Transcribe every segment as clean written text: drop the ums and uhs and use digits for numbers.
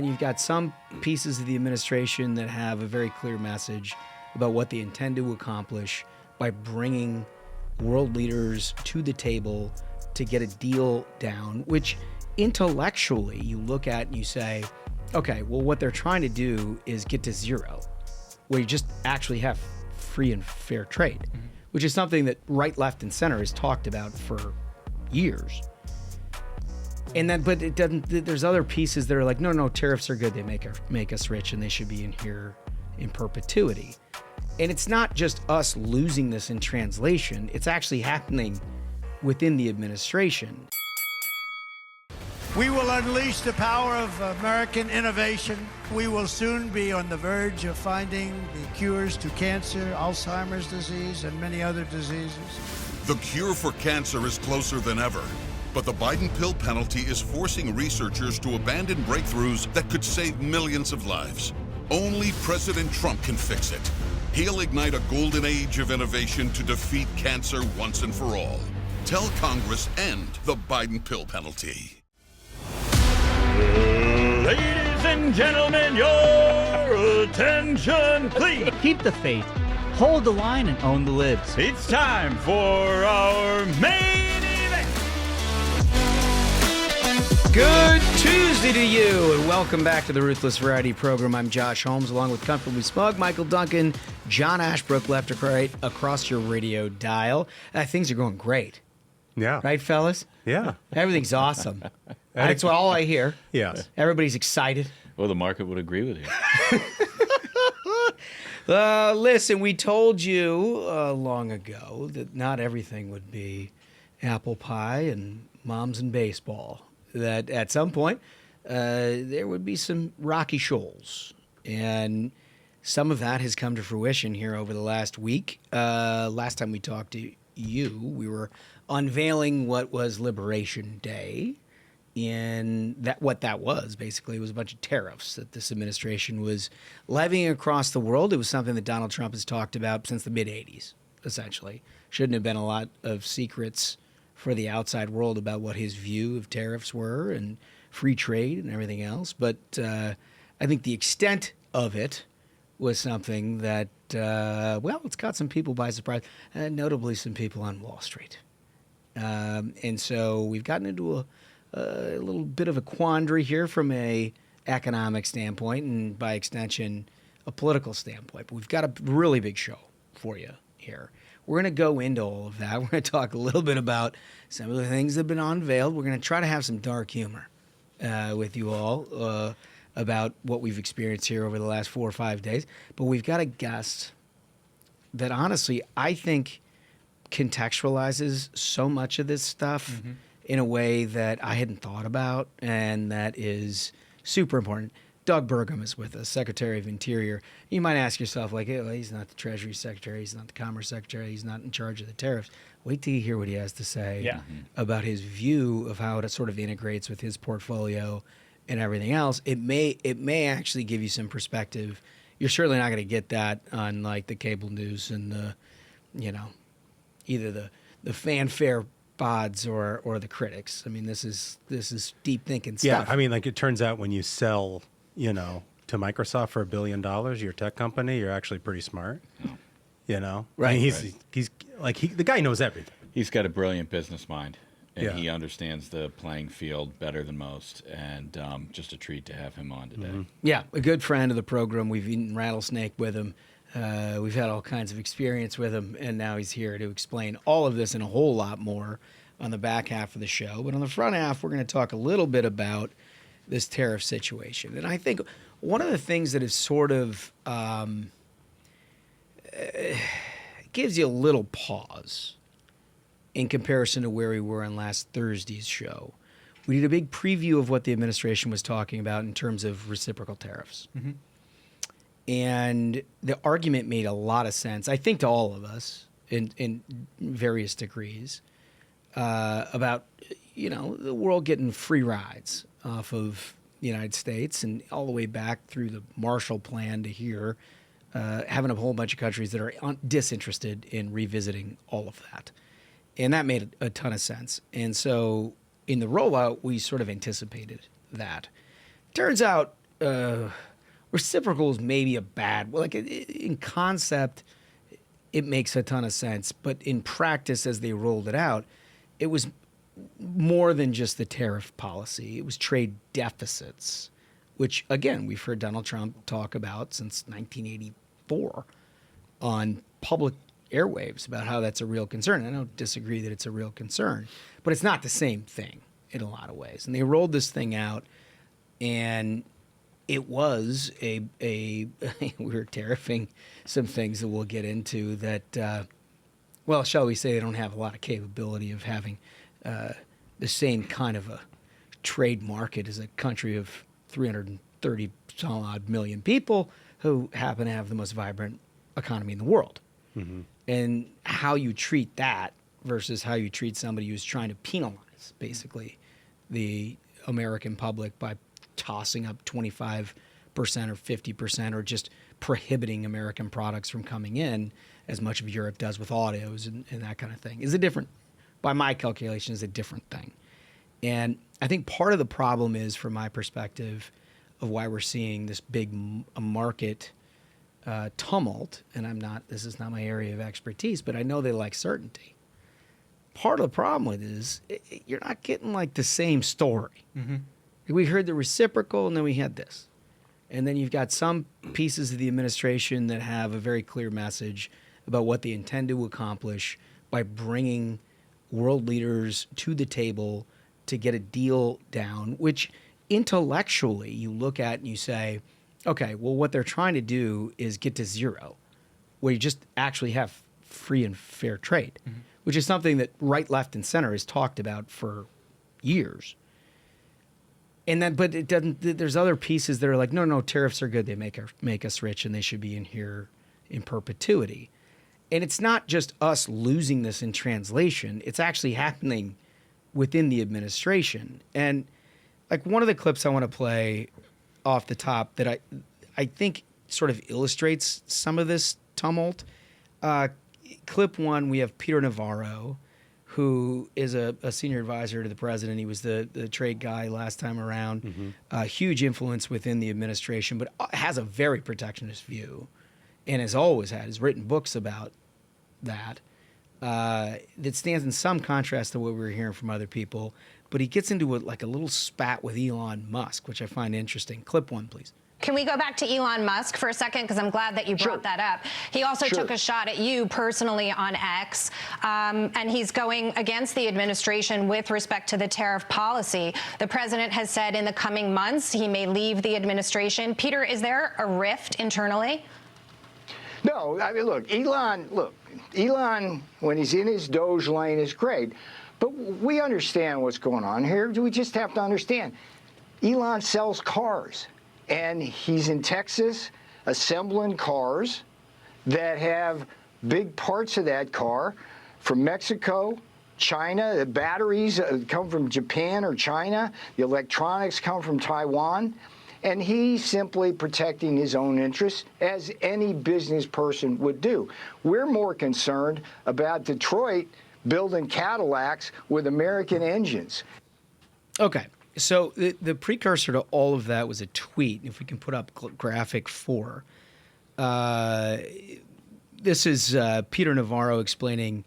And you've got some pieces of the administration that have a very clear message about what they intend to accomplish by bringing world leaders to the table to get a deal down, which intellectually you look at and you say, okay, well, what they're trying to do is get to zero, where you just actually have free and fair trade, which is something that right, left, and center has talked about for years. And then, but it doesn't. There's other pieces that are like, no, tariffs are good. They make us rich, and they should be in here in perpetuity. And it's not just us losing this in translation. It's actually happening within the administration. We will unleash the power of American innovation. We will soon be on the verge of finding the cures to cancer, Alzheimer's disease, and many other diseases. The cure for cancer is closer than ever. But the Biden pill penalty is forcing researchers to abandon breakthroughs that could save millions of lives. Only President Trump can fix it. He'll ignite a golden age of innovation to defeat cancer once and for all. Tell Congress end the Biden pill penalty. Ladies and gentlemen, your attention, please. Keep the faith, hold the line, and own the libs. It's time for our main event. Good Tuesday to you, and welcome back to the Ruthless Variety Program. I'm Josh Holmes, along with Comfortably Smug, Michael Duncan, John Ashbrook, left or right across your radio dial. Things are going great. Yeah. Right, fellas? Yeah. Everything's awesome. That's what all I hear. Yes. Everybody's excited. Well, the market would agree with you. Listen, we told you long ago that not everything would be apple pie and moms and baseball. That at some point there would be some rocky shoals. And some of that has come to fruition here over the last week. Last time we talked to you, we were unveiling what was Liberation Day. And what that was, basically, was a bunch of tariffs that this administration was levying across the world. It was something that Donald Trump has talked about since the mid-'80s, essentially. Shouldn't have been a lot of secrets for the outside world about what his view of tariffs were and free trade and everything else. But I think the extent of it was something that, it's got some people by surprise, notably some people on Wall Street. And so we've gotten into a little bit of a quandary here from a economic standpoint and, by extension, a political standpoint. But we've got a really big show for you here. We're going to go into all of that. We're going to talk a little bit about some of the things that have been unveiled. We're going to try to have some dark humor with you all about what we've experienced here over the last 4 or 5 days. But we've got a guest that, honestly, I think contextualizes so much of this stuff in a way that I hadn't thought about, and that is super important. Doug Burgum is with us, Secretary of Interior. You might ask yourself, like, hey, well, he's not the Treasury Secretary, he's not the Commerce Secretary, he's not in charge of the tariffs. Wait till you hear what he has to say about his view of how it sort of integrates with his portfolio and everything else. It may actually give you some perspective. You're certainly not going to get that on, like, the cable news and the, either the fanfare bods or the critics. I mean, this is deep thinking stuff. Yeah, I mean, like, it turns out when you sell, to Microsoft for $1 billion, your tech company, you're actually pretty smart. Right? I mean, he's the guy knows everything. He's got a brilliant business mind, and Yeah. he understands the playing field better than most. And just a treat to have him on today. Yeah, a good friend of the program. We've eaten rattlesnake with him. We've had all kinds of experience with him, and now he's here to explain all of this and a whole lot more on the back half of the show. But on the front half, we're going to talk a little bit about this tariff situation. And I think one of the things that is sort of gives you a little pause in comparison to where we were on last Thursday's show. We did a big preview of what the administration was talking about in terms of reciprocal tariffs. And the argument made a lot of sense, I think, to all of us in various degrees about, the world getting free rides off of the United States and all the way back through the Marshall Plan to here, having a whole bunch of countries that are disinterested in revisiting all of that. And that made a ton of sense. And so in the rollout, we sort of anticipated that. Turns out reciprocal is maybe a bad, like in concept, it makes a ton of sense. But in practice, as they rolled it out, it was more than just the tariff policy. It was trade deficits, which, again, we've heard Donald Trump talk about since 1984 on public airwaves about how that's a real concern. I don't disagree that it's a real concern, but it's not the same thing in a lot of ways. And they rolled this thing out, and it was we were tariffing some things that we'll get into that, well, shall we say they don't have a lot of capability of having the same kind of a trade market as a country of 330 some odd million people who happen to have the most vibrant economy in the world. Mm-hmm. And how you treat that versus how you treat somebody who's trying to penalize basically the American public by tossing up 25% or 50% or just prohibiting American products from coming in, as much of Europe does with autos and that kind of thing, is a different, by my calculation, is a different thing. And I think part of the problem is, from my perspective, of why we're seeing this big market tumult, and this is not my area of expertise, but I know they like certainty. Part of the problem with it is you're not getting like the same story. Mm-hmm. We heard the reciprocal, and then we had this. And then you've got some pieces of the administration that have a very clear message about what they intend to accomplish by bringing world leaders to the table to get a deal down, which intellectually you look at and you say, okay, well, what they're trying to do is get to zero, where you just actually have free and fair trade, mm-hmm. which is something that right, left, and center has talked about for years. And then, but it doesn't. There's other pieces that are like, no, tariffs are good. They make us rich, and they should be in here in perpetuity. And it's not just us losing this in translation. It's actually happening within the administration. And like one of the clips I want to play off the top that I think sort of illustrates some of this tumult. Clip one, we have Peter Navarro, who is a senior advisor to the president. He was the trade guy last time around. Mm-hmm. Huge influence within the administration, but has a very protectionist view, and has always has written books about that. That stands in some contrast to what we were hearing from other people. But he gets into like a little spat with Elon Musk, which I find interesting. Clip one, please. Can we go back to Elon Musk for a second? Because I'm glad that you brought that up. He also took a shot at you personally on X, and he's going against the administration with respect to the tariff policy. The president has said in the coming months he may leave the administration. Peter, is there a rift internally? No, I mean, Elon, when he's in his Doge lane, is great. But we understand what's going on here. We just have to understand. Elon sells cars. And he's in Texas assembling cars that have big parts of that car from Mexico, China. The batteries come from Japan or China. The electronics come from Taiwan. And he's simply protecting his own interests, as any business person would do. We're more concerned about Detroit building Cadillacs with American engines. Okay. So the precursor to all of that was a tweet. If we can put up graphic 4. This is Peter Navarro explaining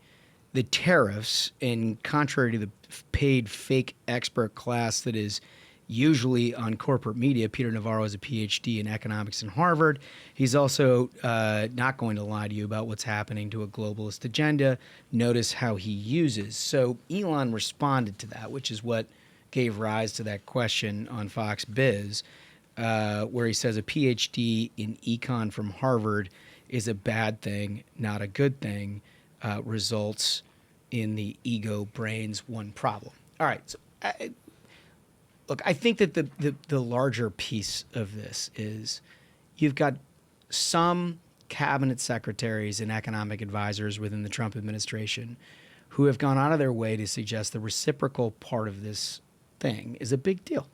the tariffs, and contrary to the paid fake expert class that is usually on corporate media, Peter Navarro has a PhD in economics in Harvard. He's also not going to lie to you about what's happening to a globalist agenda. Notice how he uses. So Elon responded to that, which is what gave rise to that question on Fox Biz, where he says a PhD in econ from Harvard is a bad thing, not a good thing, results in the ego brain's one problem. All right. So, look, I think that the larger piece of this is you've got some cabinet secretaries and economic advisors within the Trump administration who have gone out of their way to suggest the reciprocal part of this thing is a big deal.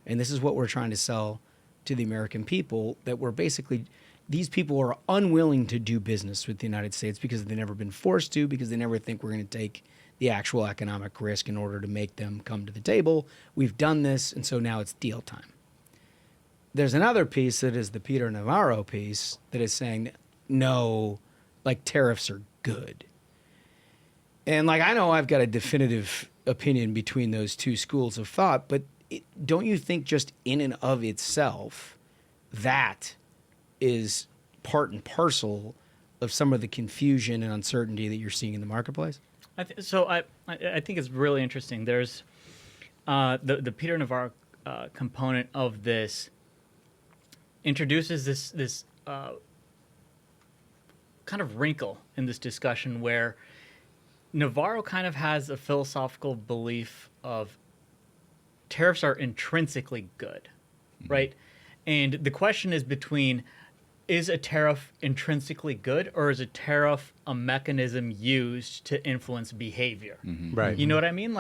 And this is what we're trying to sell to the American people, that we're basically, these people are unwilling to do business with the United States because they've never been forced to, because they never think we're going to take the actual economic risk in order to make them come to the table. We've done this, and so now it's deal time. there's another piece that is the Peter Navarro piece that is saying, no, like tariffs are good. And like, I know I've got a definitive opinion between those two schools of thought, but don't you think just in and of itself, that is part and parcel of some of the confusion and uncertainty that you're seeing in the marketplace? I think it's really interesting. There's the Peter Navarro component of this introduces this kind of wrinkle in this discussion where Navarro kind of has a philosophical belief of tariffs are intrinsically good, right? And the question is between, is a tariff intrinsically good, or is a tariff a mechanism used to influence behavior? Right. You know what I mean?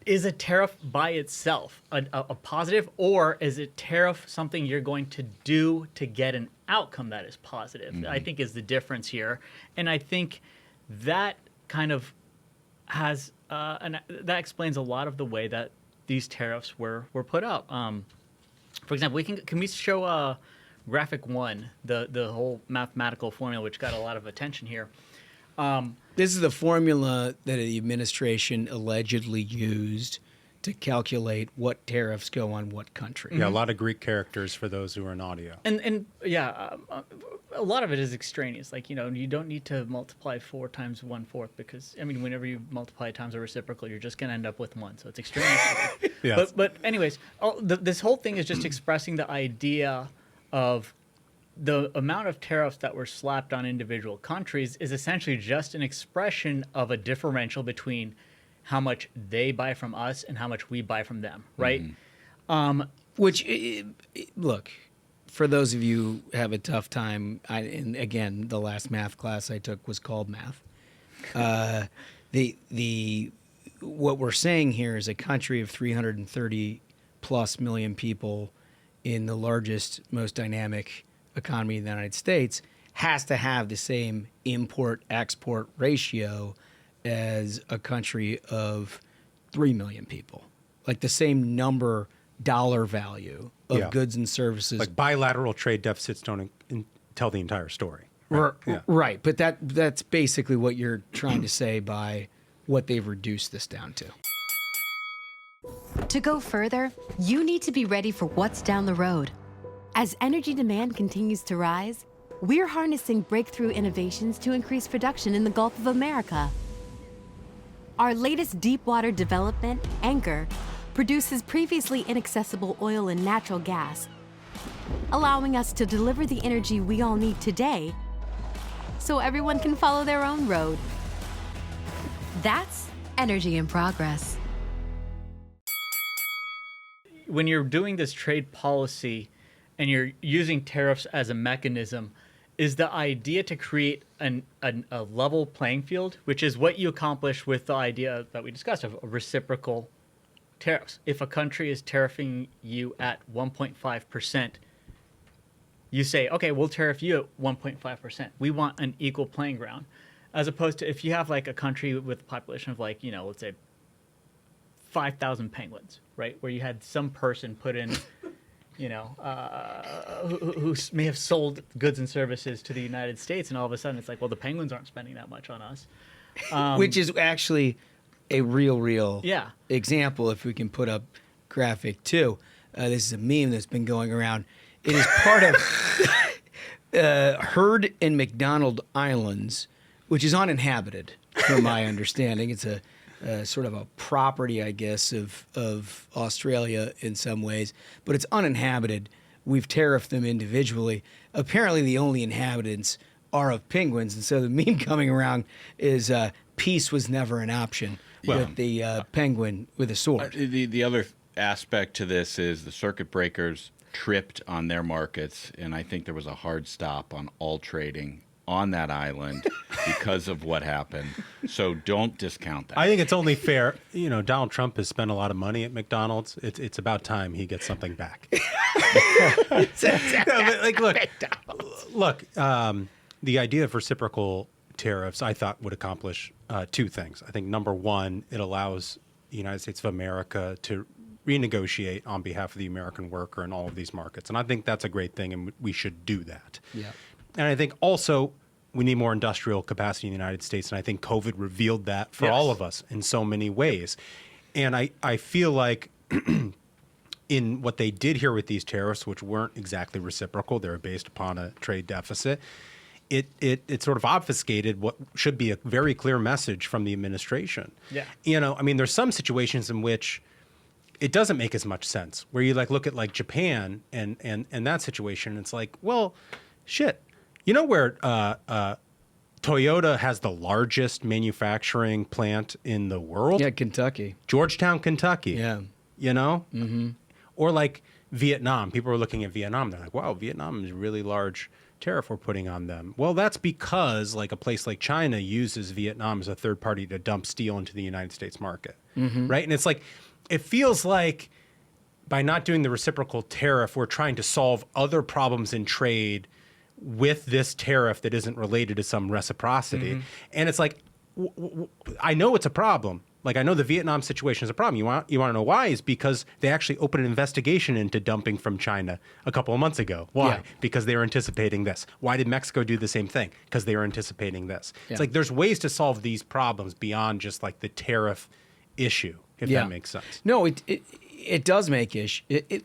Is a tariff by itself a positive, or is a tariff something you're going to do to get an outcome that is positive? I think is the difference here. And I think that kind of has, and that explains a lot of the way that these tariffs were put up. For example, can we show graphic 1, the whole mathematical formula, which got a lot of attention here. This is the formula that the administration allegedly used to calculate what tariffs go on what country. Yeah, a lot of Greek characters for those who are in audio. And a lot of it is extraneous. Like, you don't need to multiply 4 times 1/4 because, whenever you multiply times a reciprocal, you're just going to end up with 1. So it's extraneous. Yes. But anyways, this whole thing is just expressing the idea of the amount of tariffs that were slapped on individual countries is essentially just an expression of a differential between how much they buy from us and how much we buy from them, right? Look, for those of you who have a tough time, and again, the last math class I took was called math. What we're saying here is a country of 330 plus million people in the largest, most dynamic economy in the United States has to have the same import-export ratio as a country of 3 million people. Like the same dollar value of goods and services. Like bilateral trade deficits don't tell the entire story. Right, right. But that's basically what you're trying to say by what they've reduced this down to. To go further, you need to be ready for what's down the road. As energy demand continues to rise, we're harnessing breakthrough innovations to increase production in the Gulf of America. Our latest deepwater development, Anchor, produces previously inaccessible oil and natural gas, allowing us to deliver the energy we all need today so everyone can follow their own road. That's energy in progress. When you're doing this trade policy and you're using tariffs as a mechanism, is the idea to create a level playing field, which is what you accomplish with the idea that we discussed of reciprocal tariffs. If a country is tariffing you at 1.5%, you say, okay, we'll tariff you at 1.5%. We want an equal playing ground. As opposed to if you have like a country with a population of like, let's say 5,000 penguins, right? Where you had some person put in, who may have sold goods and services to the United States, and all of a sudden it's like, well, the penguins aren't spending that much on us. Which is actually a real yeah. example, if we can put up graphic 2. This is a meme that's been going around. It is part of Heard and McDonald Islands, which is uninhabited, from my understanding. It's a sort of a property, I guess, of Australia in some ways, but it's uninhabited. We've tariffed them individually. Apparently, the only inhabitants are of penguins, and so the meme coming around is peace was never an option with the penguin with a sword. The other aspect to this is the circuit breakers tripped on their markets, and I think there was a hard stop on all trading on that island because of what happened. So don't discount that. I think it's only fair. Donald Trump has spent a lot of money at McDonald's. It's about time he gets something back. Look, the idea of reciprocal tariffs, I thought, would accomplish 2 things. I think number one, it allows the United States of America to renegotiate on behalf of the American worker in all of these markets. And I think that's a great thing, and we should do that. Yeah. And I think also we need more industrial capacity in the United States, and I think COVID revealed that for all of us in so many ways. And I feel like in what they did here with these tariffs, which weren't exactly reciprocal, they were based upon a trade deficit, it sort of obfuscated what should be a very clear message from the administration. Yeah. You know, I mean, there's some situations in which it doesn't make as much sense, where you like look at like Japan and that situation. It's like, well, shit. You know where Toyota has the largest manufacturing plant in the world? Yeah, Kentucky. Georgetown, Kentucky. Yeah. You know? Mm-hmm. Or like Vietnam. People are looking at Vietnam. They're like, wow, Vietnam is a really large tariff we're putting on them. Well, that's because like a place like China uses Vietnam as a third party to dump steel into the United States market. Mm-hmm. Right? And it's like, it feels like by not doing the reciprocal tariff, we're trying to solve other problems in trade with this tariff that isn't related to some reciprocity. Mm-hmm. And it's like, I know it's a problem. Like, I know the Vietnam situation is a problem. You want to know why? Is because they actually opened an investigation into dumping from China a couple of months ago. Why? Yeah. Because they were anticipating this. Why did Mexico do the same thing? Because they were anticipating this. Yeah. It's like there's ways to solve these problems beyond just like the tariff issue, if that makes sense. No, it does make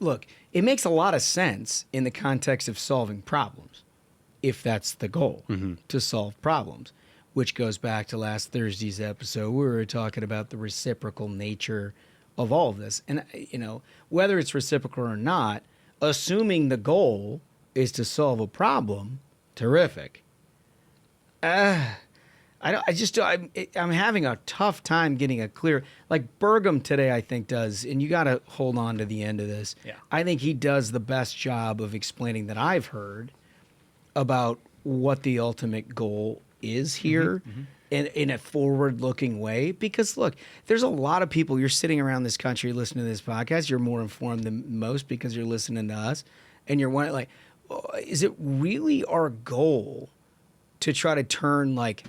look, it makes a lot of sense in the context of solving problems, if that's the goal, to solve problems, which goes back to last Thursday's episode. We were talking about the reciprocal nature of all of this. And, you know, whether it's reciprocal or not, assuming the goal is to solve a problem, terrific. I'm having a tough time getting a clear, like Burgum today, I think does, and you got to hold on to the end of this. Yeah. I think he does the best job of explaining that I've heard about what the ultimate goal is here in a forward-looking way. Because look, there's a lot of people, you're sitting around this country listening to this podcast, you're more informed than most because you're listening to us, and you're wondering, like, is it really our goal to try to turn like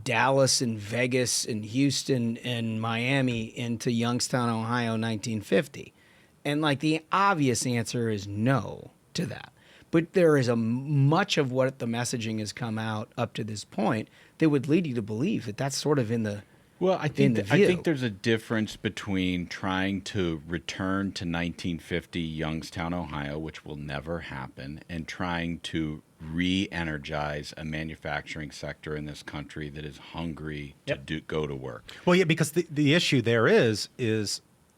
Dallas and Vegas and Houston and Miami into Youngstown, Ohio, 1950? And like the obvious answer is no to that. But there is a much of what the messaging has come out up to this point that would lead you to believe that that's sort of in the I think there's a difference between trying to return to 1950 Youngstown, Ohio, which will never happen, and trying to re-energize a manufacturing sector in this country that is hungry to go to work. Well, yeah, because the issue there is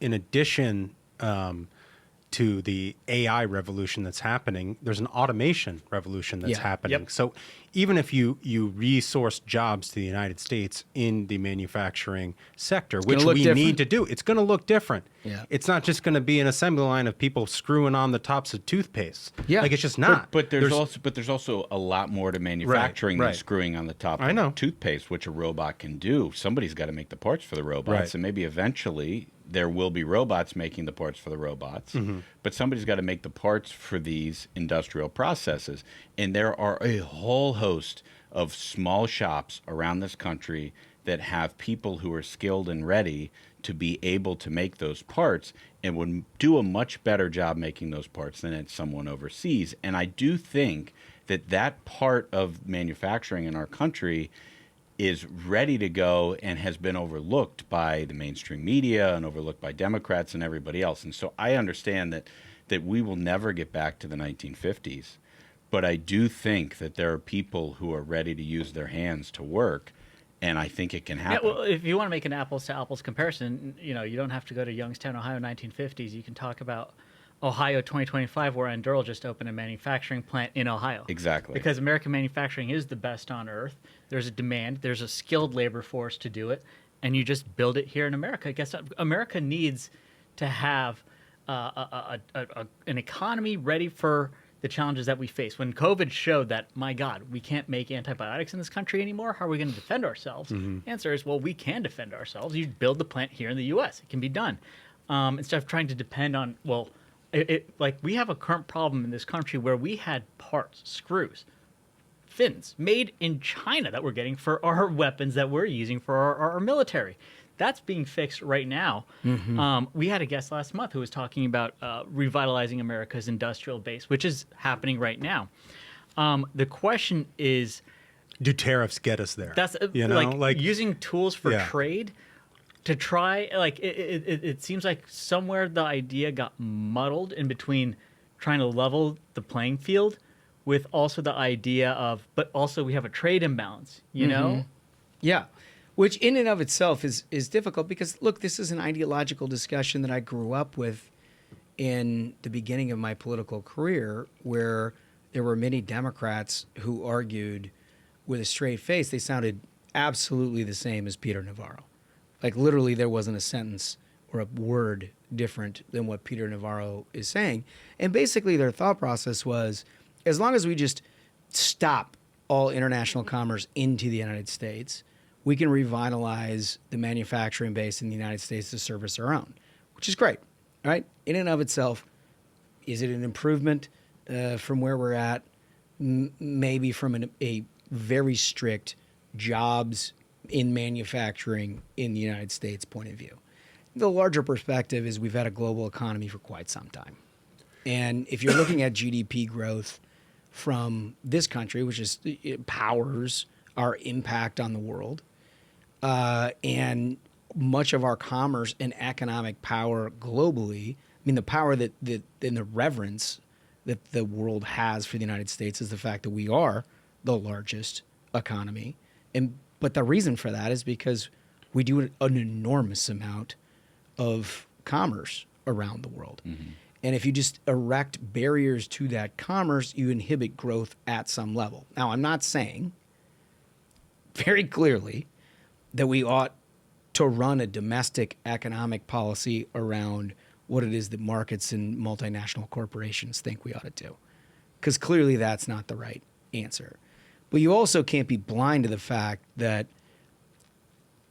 in addition to the AI revolution that's happening, there's an automation revolution that's happening. Yep. So even if you resource jobs to the United States in the manufacturing sector, which we need to do, it's going to look different. Yeah. It's not just going to be an assembly line of people screwing on the tops of toothpaste. Yeah. Like, it's just not. But there's also a lot more to manufacturing than screwing on the top of toothpaste, which a robot can do. Somebody's got to make the parts for the robots, and maybe eventually there will be robots making the parts for the robots, but somebody's got to make the parts for these industrial processes. And there are a whole host of small shops around this country that have people who are skilled and ready to be able to make those parts and would do a much better job making those parts than it's someone overseas. And I do think that part of manufacturing in our country is ready to go and has been overlooked by the mainstream media and overlooked by Democrats and everybody else. And so I understand that we will never get back to the 1950s, but I do think that there are people who are ready to use their hands to work, and I think it can happen. Yeah, well, if you want to make an apples-to-apples comparison, you know, you don't have to go to Youngstown, Ohio, 1950s. You can talk about Ohio 2025, where Enduril just opened a manufacturing plant in Ohio. Exactly. Because American manufacturing is the best on earth. There's a demand. There's a skilled labor force to do it. And you just build it here in America. I guess America needs to have an economy ready for the challenges that we face. When COVID showed that, my God, we can't make antibiotics in this country anymore, how are we going to defend ourselves? The answer is, well, we can defend ourselves. You build the plant here in the U.S. It can be done. Instead of trying to depend on, like we have a current problem in this country where we had parts, screws, fins made in China that we're getting for our weapons that we're using for our military. That's being fixed right now. We had a guest last month who was talking about revitalizing America's industrial base, which is happening right now. The question is, do tariffs get us there? That's like using tools for trade to try. Like it seems like somewhere the idea got muddled in between trying to level the playing field with also the idea of, but also we have a trade imbalance, you know? Yeah. Which in and of itself is difficult because, look, this is an ideological discussion that I grew up with in the beginning of my political career, where there were many Democrats who argued with a straight face. They sounded absolutely the same as Peter Navarro. Like, literally, there wasn't a sentence or a word different than what Peter Navarro is saying. And basically their thought process was, as long as we just stop all international commerce into the United States, we can revitalize the manufacturing base in the United States to service our own, which is great, right? In and of itself, is it an improvement from where we're at? Maybe from a very strict jobs in manufacturing in the United States point of view. The larger perspective is we've had a global economy for quite some time. And if you're looking at GDP growth from this country, which is, it powers our impact on the world, and much of our commerce and economic power globally, I mean, the power that and the reverence that the world has for the United States is the fact that we are the largest economy. But the reason for that is because we do an enormous amount of commerce around the world. And if you just erect barriers to that commerce, you inhibit growth at some level. Now, I'm not saying very clearly that we ought to run a domestic economic policy around what it is that markets and multinational corporations think we ought to do, because clearly that's not the right answer. But you also can't be blind to the fact that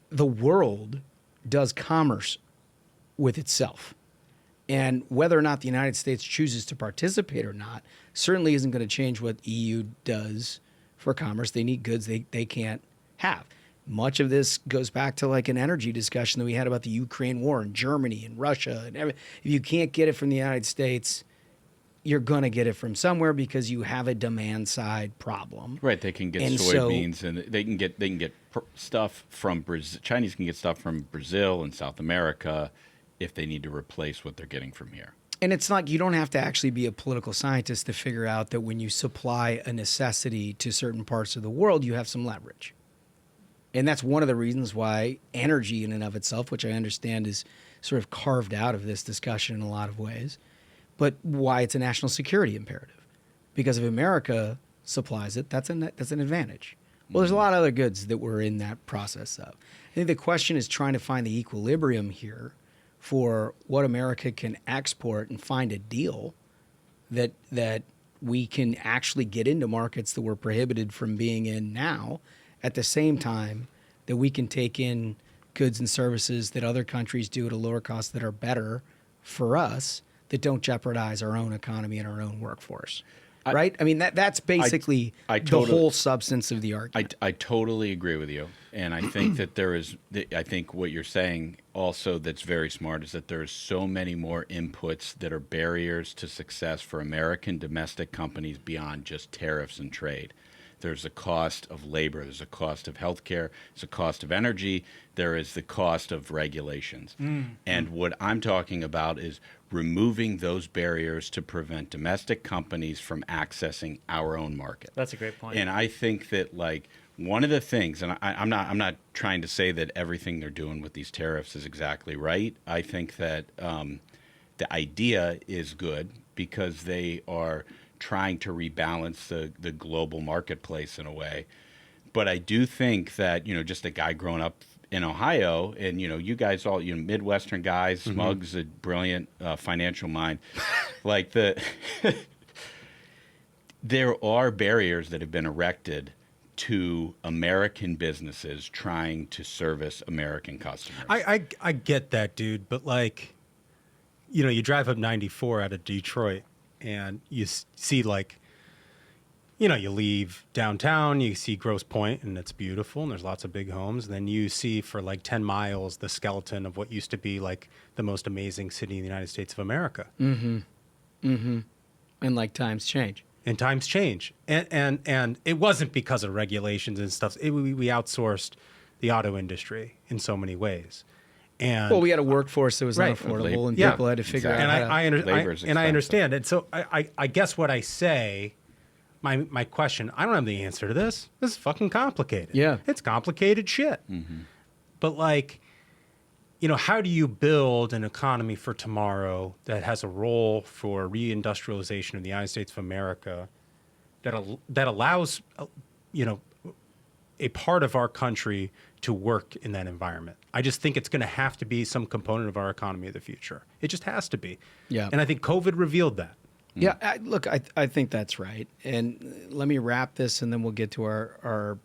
the world does commerce with itself. And whether or not the United States chooses to participate or not certainly isn't going to change what EU does for commerce. They need goods they can't have. Much of this goes back to like an energy discussion that we had about the Ukraine war and Germany and Russia and everything. If you can't get it from the United States, you're going to get it from somewhere because you have a demand side problem. Right. They can get soybeans and they can get stuff from Brazil. Chinese can get stuff from Brazil and South America if they need to replace what they're getting from here. And it's like you don't have to actually be a political scientist to figure out that when you supply a necessity to certain parts of the world, you have some leverage. And that's one of the reasons why energy in and of itself, which I understand is sort of carved out of this discussion in a lot of ways, but why it's a national security imperative. Because if America supplies it, that's an advantage. Well, there's a lot of other goods that we're in that process of. I think the question is trying to find the equilibrium here for what America can export and find a deal that we can actually get into markets that we're prohibited from being in now, at the same time that we can take in goods and services that other countries do at a lower cost that are better for us, that don't jeopardize our own economy and our own workforce. Right? I mean, that's basically the whole substance of the argument. I totally agree with you. And I think that I think what you're saying also that's very smart is that there's so many more inputs that are barriers to success for American domestic companies beyond just tariffs and trade. There's a cost of labor. There's a cost of healthcare. There's a cost of energy. There is the cost of regulations. And what I'm talking about is removing those barriers to prevent domestic companies from accessing our own market. That's a great point. And I think that, like, one of the things, and I'm not trying to say that everything they're doing with these tariffs is exactly right. I think that the idea is good because they are trying to rebalance the global marketplace in a way. But I do think that, just a guy growing up in Ohio, and, you guys all, Midwestern guys, Smug's a brilliant financial mind. Like there are barriers that have been erected to American businesses trying to service American customers. I get that, dude. But like, you drive up 94 out of Detroit and you see like, you leave downtown, you see Grosse Pointe, and it's beautiful, and there's lots of big homes. And then you see for like 10 miles the skeleton of what used to be like the most amazing city in the United States of America. And like times change. And times change. And it wasn't because of regulations and stuff. We outsourced the auto industry in so many ways. And Well, we had a workforce that was Right. unaffordable, and Yeah. people had to figure and out how to... I understand it. So I guess what I say, my question, I don't have the answer to this. This is fucking complicated. Yeah. It's complicated shit. But like, how do you build an economy for tomorrow that has a role for reindustrialization of the United States of America that allows, a part of our country to work in that environment? I just think it's going to have to be some component of our economy of the future. It just has to be. Yeah. And I think COVID revealed that. Yeah, I think that's right. And let me wrap this, and then we'll get to our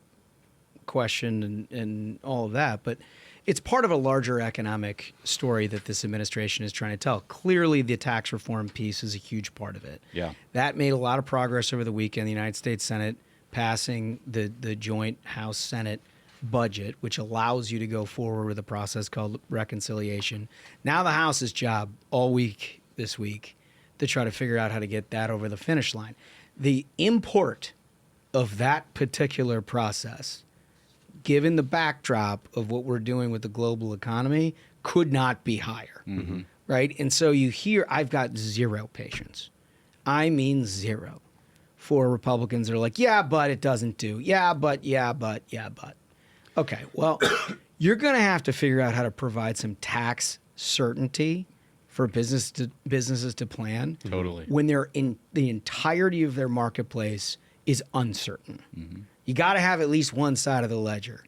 question and all of that. But it's part of a larger economic story that this administration is trying to tell. Clearly, the tax reform piece is a huge part of it. Yeah. That made a lot of progress over the weekend. The United States Senate passing the joint House-Senate budget, which allows you to go forward with a process called reconciliation. Now the House's job all week this week to try to figure out how to get that over the finish line. The import of that particular process, given the backdrop of what we're doing with the global economy, could not be higher, right? And so you hear, I've got zero patience. I mean zero. For Republicans that are like, yeah, but it doesn't do. Yeah, but. Okay, well, you're going to have to figure out how to provide some tax certainty for businesses to plan. Totally. When they're in the entirety of their marketplace is uncertain. You got to have at least one side of the ledger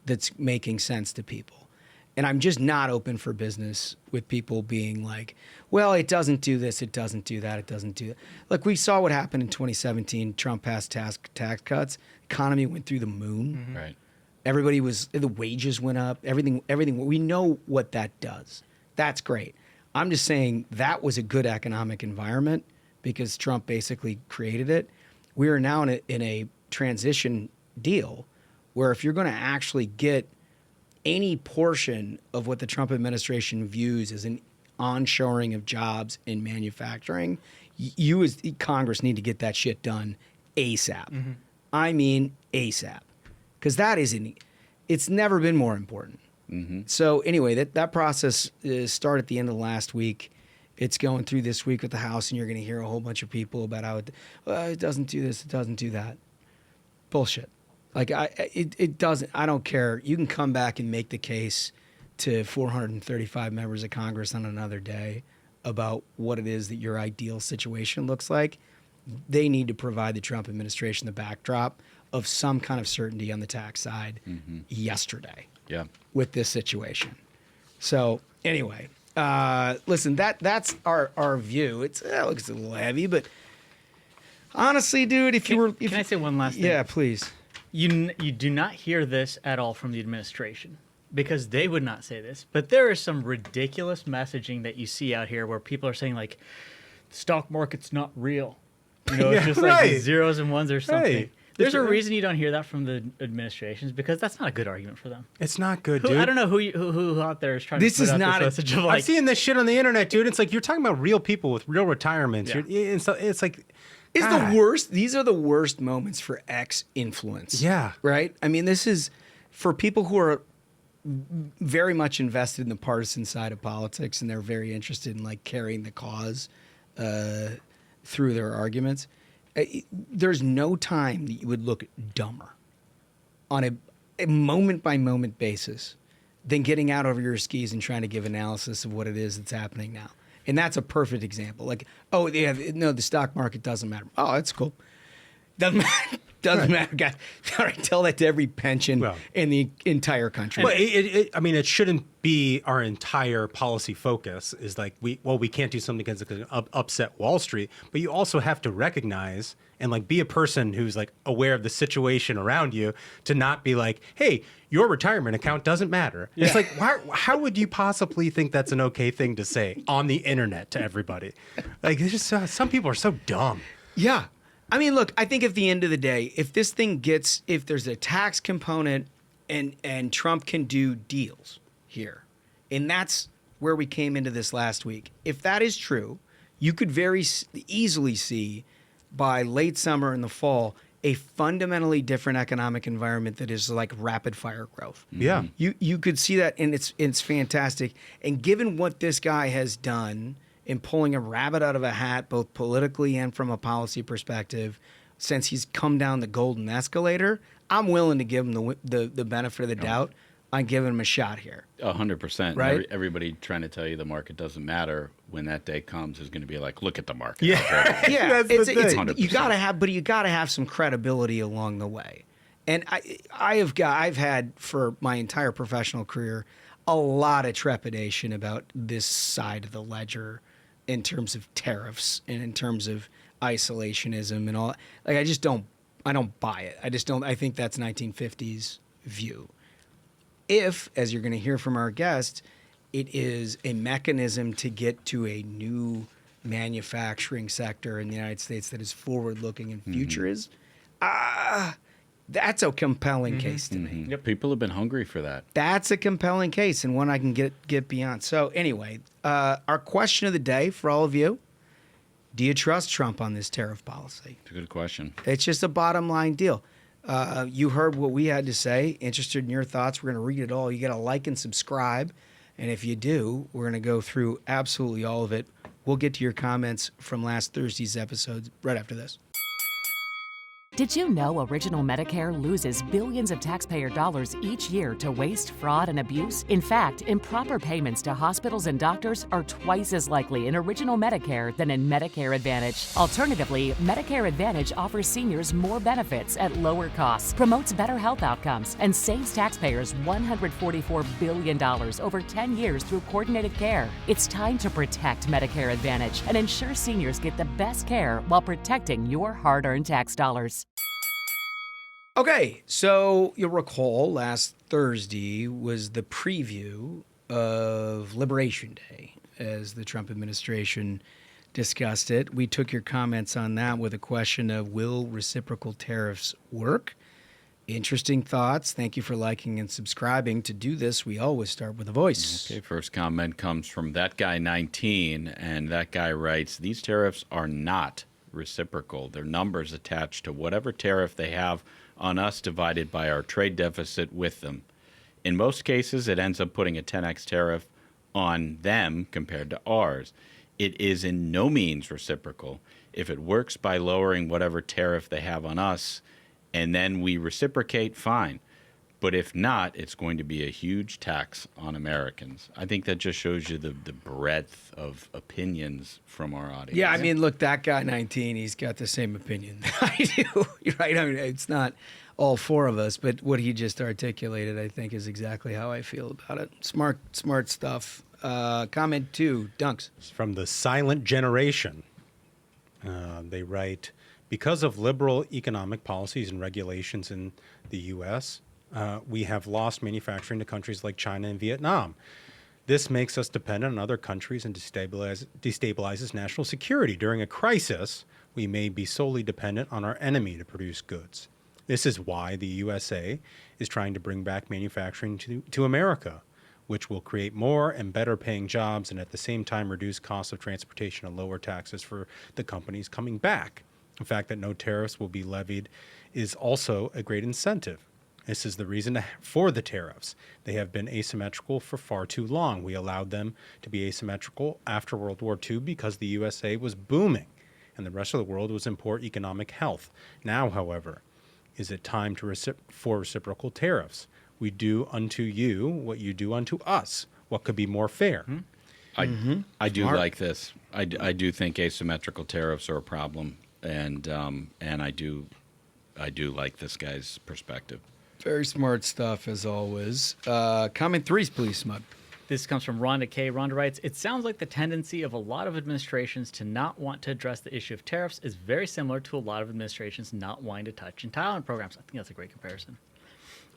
that's making sense to people. And I'm just not open for business with people being like, well, it doesn't do this, it doesn't do that, it doesn't do that. Look, we saw what happened in 2017. Trump passed tax cuts. Economy went through the moon. Right. The wages went up, everything. We know what that does. That's great. I'm just saying that was a good economic environment because Trump basically created it. We are now in a transition deal where if you're going to actually get any portion of what the Trump administration views as an onshoring of jobs in manufacturing, you as Congress need to get that shit done ASAP. I mean ASAP. Because it's never been more important. So anyway, that process started at the end of last week. It's going through this week with the House, and you're going to hear a whole bunch of people about how it doesn't do this, it doesn't do that. Bullshit. Like, it doesn't. I don't care. You can come back and make the case to 435 members of Congress on another day about what it is that your ideal situation looks like. They need to provide the Trump administration the backdrop of some kind of certainty on the tax side yesterday. Yeah. With this situation. So anyway, listen, that's our view. It looks a little heavy, but honestly, dude, Can I say one last thing? Yeah, please. You do not hear this at all from the administration because they would not say this. But there is some ridiculous messaging that you see out here where people are saying like, the stock market's not real. It's just like zeros and ones or something. Right. There's a reason you don't hear that from the administrations because that's not a good argument for them. It's not good, dude. I don't know who out there is trying to put out this message of like... I'm seeing this shit on the internet, dude. It's like you're talking about real people with real retirements. Yeah. It's like... It's the worst. These are the worst moments for X influence. Yeah. Right? I mean, this is for people who are very much invested in the partisan side of politics and they're very interested in like carrying the cause through their arguments. There's no time that you would look dumber on a moment-by-moment basis than getting out over your skis and trying to give analysis of what it is that's happening now. And that's a perfect example. Like, oh, yeah, no, the stock market doesn't matter. Oh, that's cool. Doesn't matter. Doesn't matter, guys. All right, tell that to every pension in the entire country. Well, it shouldn't be our entire policy focus is like, we can't do something against upset Wall Street, but you also have to recognize and like be a person who's like aware of the situation around you to not be like, hey, your retirement account doesn't matter. Yeah. It's like, how would you possibly think that's an okay thing to say on the internet to everybody? Like, it's just some people are so dumb. Yeah. I mean, look, I think at the end of the day, if this thing gets, if there's a tax component and Trump can do deals here, and that's where we came into this last week. If that is true, you could very easily see by late summer and the fall a fundamentally different economic environment that is like rapid fire growth. Yeah. You could see that, and it's fantastic. And given what this guy has done in pulling a rabbit out of a hat, both politically and from a policy perspective, since he's come down the golden escalator, I'm willing to give him the benefit of the doubt on giving him a shot here. 100%. Right? Everybody trying to tell you the market doesn't matter when that day comes is going to be like, look at the market. Yeah. Yeah, That's the thing. 100%. you gotta have some credibility along the way. And I've had for my entire professional career a lot of trepidation about this side of the ledger in terms of tariffs and in terms of isolationism and all. Like I don't buy it. I think that's 1950s view. If, as you're going to hear from our guest, it is a mechanism to get to a new manufacturing sector in the United States that is forward-looking and futurist, that's a compelling case to me. Yep. People have been hungry for that. That's a compelling case and one I can get beyond. So anyway, our question of the day for all of you, do you trust Trump on this tariff policy? It's a good question. It's just a bottom line deal. You heard what we had to say. Interested in your thoughts. We're going to read it all. You got to like and subscribe. And if you do, we're going to go through absolutely all of it. We'll get to your comments from last Thursday's episode right after this. Did you know Original Medicare loses billions of taxpayer dollars each year to waste, fraud, and abuse? In fact, improper payments to hospitals and doctors are twice as likely in Original Medicare than in Medicare Advantage. Alternatively, Medicare Advantage offers seniors more benefits at lower costs, promotes better health outcomes, and saves taxpayers $144 billion over 10 years through coordinated care. It's time to protect Medicare Advantage and ensure seniors get the best care while protecting your hard-earned tax dollars. Okay, so you'll recall last Thursday was the preview of Liberation Day as the Trump administration discussed it. We took your comments on that with a question of, will reciprocal tariffs work? Interesting thoughts. Thank you for liking and subscribing. To do this, we always start with a voice. Okay, first comment comes from that guy 19, and that guy writes, these tariffs are not reciprocal. They're numbers attached to whatever tariff they have on us divided by our trade deficit with them. In most cases, it ends up putting a 10x tariff on them compared to ours. It is in no means reciprocal. If it works by lowering whatever tariff they have on us and then we reciprocate, fine. But if not, it's going to be a huge tax on Americans. I think that just shows you the breadth of opinions from our audience. Yeah, I mean, look, that guy 19, he's got the same opinion that I do. You're right. I mean, it's not all four of us, but what he just articulated, I think, is exactly how I feel about it. Smart stuff. Comment 2, Dunks. From the Silent Generation. They write, because of liberal economic policies and regulations in the U.S., we have lost manufacturing to countries like China and Vietnam. This makes us dependent on other countries and destabilizes national security. During a crisis, we may be solely dependent on our enemy to produce goods. This is why the USA is trying to bring back manufacturing to America, which will create more and better paying jobs and at the same time reduce costs of transportation and lower taxes for the companies coming back. The fact that no tariffs will be levied is also a great incentive. This is the reason for the tariffs. They have been asymmetrical for far too long. We allowed them to be asymmetrical after World War II because the USA was booming and the rest of the world was in poor economic health. Now, however, is it time for reciprocal tariffs? We do unto you what you do unto us. What could be more fair? I do like this. I do think asymmetrical tariffs are a problem, and I do like this guy's perspective. Very smart stuff, as always. Comment 3, please, Smug. This comes from Rhonda K. Rhonda writes, it sounds like the tendency of a lot of administrations to not want to address the issue of tariffs is very similar to a lot of administrations not wanting to touch entitlement programs. I think that's a great comparison.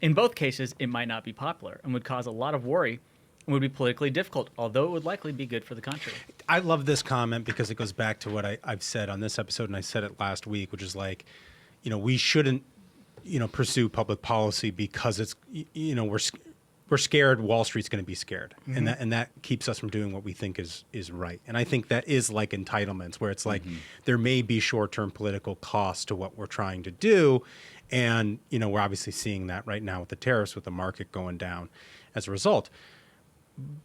In both cases, it might not be popular and would cause a lot of worry would be politically difficult, although it would likely be good for the country. I love this comment because it goes back to what I've said on this episode, and I said it last week, which is like, we shouldn't, pursue public policy because it's, we're scared Wall Street's going to be scared, and that keeps us from doing what we think is right. And I think that is like entitlements, where it's like there may be short-term political costs to what we're trying to do, and we're obviously seeing that right now with the tariffs, with the market going down as a result.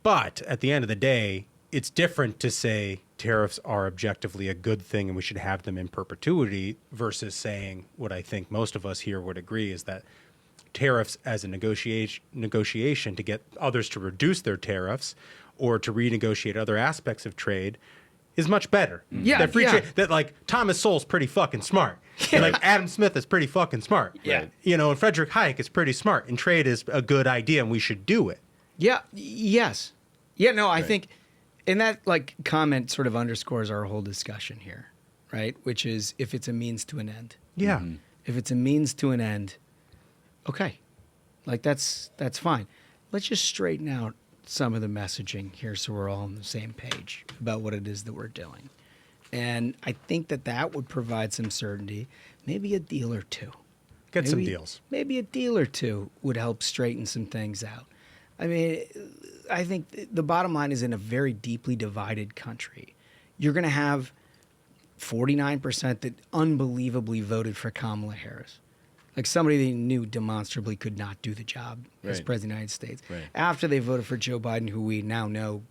But at the end of the day, it's different to say tariffs are objectively a good thing and we should have them in perpetuity versus saying what I think most of us here would agree is that tariffs as a negotiation to get others to reduce their tariffs or to renegotiate other aspects of trade is much better. Yeah, that free trade, that like Thomas Sowell's pretty fucking smart. And like Adam Smith is pretty fucking smart. Yeah. And Frederick Hayek is pretty smart, and trade is a good idea and we should do it. Yeah. Yes. Yeah. No, I think, and that comment sort of underscores our whole discussion here, right? Which is if it's a means to an end. Yeah. If it's a means to an end, okay, that's fine. Let's just straighten out some of the messaging here so we're all on the same page about what it is that we're doing. And I think that would provide some certainty, maybe a deal or two. Get some deals. Maybe a deal or two would help straighten some things out. I mean, I think the bottom line is in a very deeply divided country, you're going to have 49% that unbelievably voted for Kamala Harris. Like somebody they knew demonstrably could not do the job as president of the United States. Right. After they voted for Joe Biden, who we now know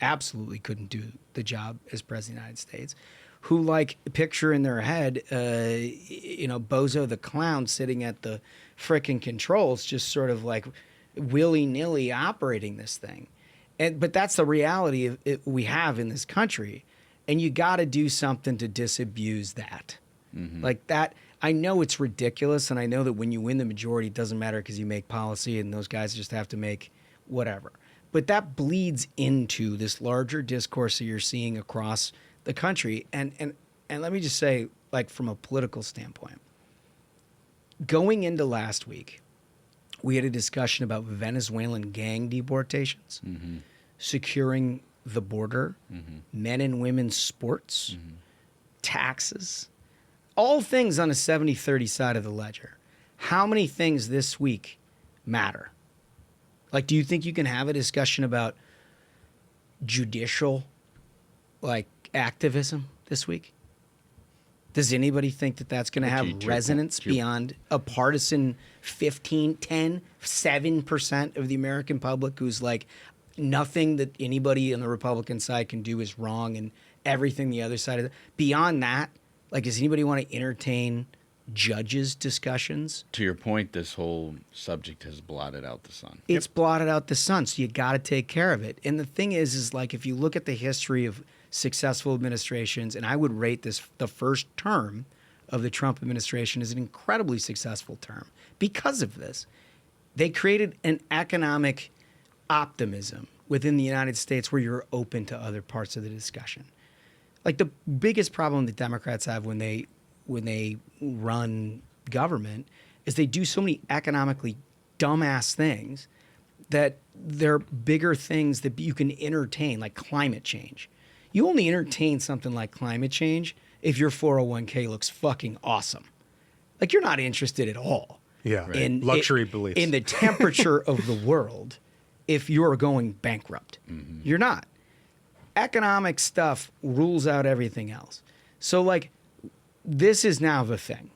absolutely couldn't do the job as president of the United States, who picture in their head, Bozo the clown sitting at the frickin' controls, just sort of willy-nilly operating this thing. But that's the reality we have in this country. And you got to do something to disabuse that. Like that. I know it's ridiculous, and I know that when you win the majority, it doesn't matter because you make policy and those guys just have to make whatever. But that bleeds into this larger discourse that you're seeing across the country. And let me just say, from a political standpoint, going into last week, we had a discussion about Venezuelan gang deportations, securing the border, men and women's sports, taxes, all things on a 70-30 side of the ledger. How many things this week matter? Do you think you can have a discussion about judicial, activism this week? Does anybody think that that's going to have resonance beyond a partisan 7% of the American public who's nothing that anybody on the Republican side can do is wrong and everything the other side of beyond that? Does anybody want to entertain judges' discussions? To your point, this whole subject has blotted out the sun. It's blotted out the sun, so you got to take care of it. And the thing is if you look at the history of successful administrations, and I would rate the first term of the Trump administration as an incredibly successful term because of this. They created an economic optimism within the United States where you're open to other parts of the discussion. The biggest problem that Democrats have when they run government is they do so many economically dumbass things that they're bigger things that you can entertain, like climate change. You only entertain something like climate change if your 401k looks fucking awesome. You're not interested at all. Yeah, in luxury beliefs. In the temperature of the world if you're going bankrupt. You're not. Economic stuff rules out everything else. So this is now the thing.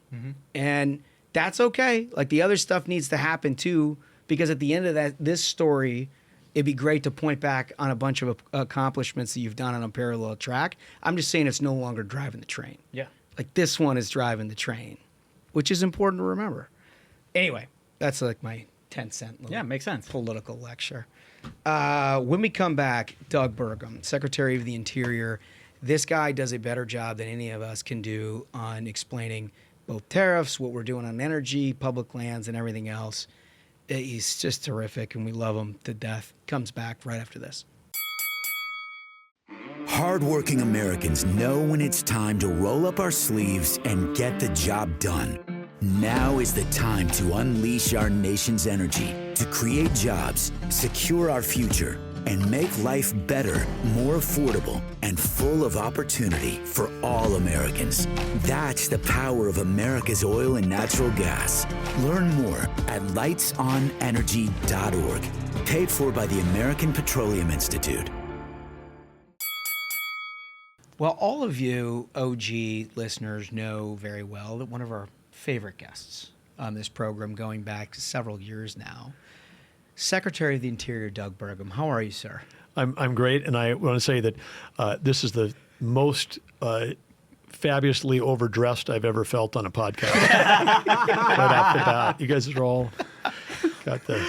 And that's okay. The other stuff needs to happen too, because at the end of this story, it'd be great to point back on a bunch of accomplishments that you've done on a parallel track. I'm just saying it's no longer driving the train. Yeah. This one is driving the train, which is important to remember. Anyway, that's my 10-cent little makes sense. Political lecture. When we come back, Doug Burgum, Secretary of the Interior. This guy does a better job than any of us can do on explaining both tariffs, what we're doing on energy, public lands, and everything else. He's just terrific, and we love him to death. Comes back right after this. Hardworking Americans know when it's time to roll up our sleeves and get the job done. Now is the time to unleash our nation's energy, to create jobs, secure our future, and make life better, more affordable, and full of opportunity for all Americans. That's the power of America's oil and natural gas. Learn more at lightsonenergy.org. Paid for by the American Petroleum Institute. Well, all of you OG listeners know very well that one of our favorite guests on this program, going back several years now, Secretary of the Interior Doug Burgum. How are you, sir? I'm great, and I want to say that this is the most fabulously overdressed I've ever felt on a podcast. Right off the bat, you guys are all got the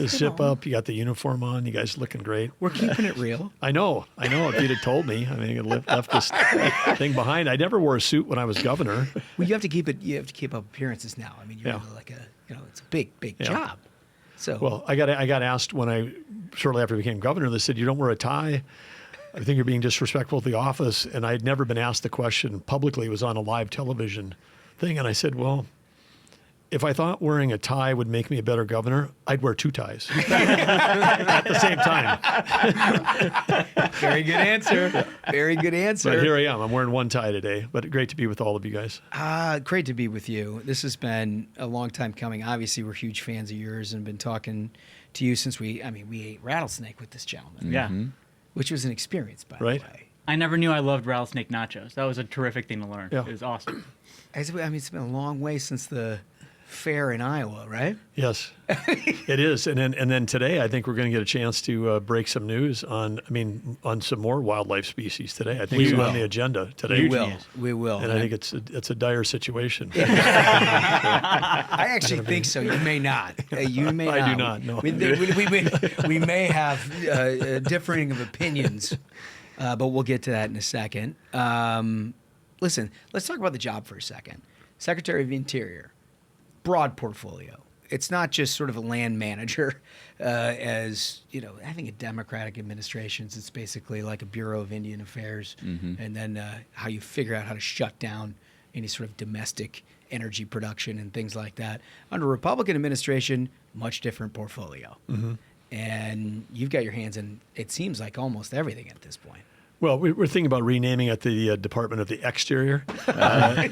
zip up, you got the uniform on, you guys looking great. We're keeping it real. I know. If you'd have told me, I mean, I left this thing behind. I never wore a suit when I was governor. Well, you have to keep it. You have to keep up appearances now. I mean, you're really like it's a big job. So well, I got asked shortly after I became governor. They said, "You don't wear a tie. I think you're being disrespectful to the office." And I'd never been asked the question publicly. It was on a live television thing, and I said, "Well, if I thought wearing a tie would make me a better governor, I'd wear two ties at the same time." Very good answer. Very good answer. But here I am. I'm wearing one tie today, but great to be with all of you guys. Great to be with you. This has been a long time coming. Obviously, we're huge fans of yours and been talking to you since we ate rattlesnake with this gentleman. Yeah. Which was an experience, by the way. I never knew I loved rattlesnake nachos. That was a terrific thing to learn. Yeah. It was awesome. It's been a long way since the fair in Iowa, right? Yes, it is. And then today, I think we're going to get a chance to break some news on some more wildlife species today. I think it's on the agenda today. We will. And I think it's a dire situation. I actually think so. You may not. You may not. I do not. No. We may have differing of opinions, but we'll get to that in a second. Listen, let's talk about the job for a second. Secretary of the Interior. Broad portfolio. It's not just sort of a land manager, as having a Democratic administrations. It's basically like a Bureau of Indian Affairs, and then how you figure out how to shut down any sort of domestic energy production and things like that. Under Republican administration, much different portfolio, and you've got your hands in. It seems like almost everything at this point. Well, we're thinking about renaming it the Department of the Exterior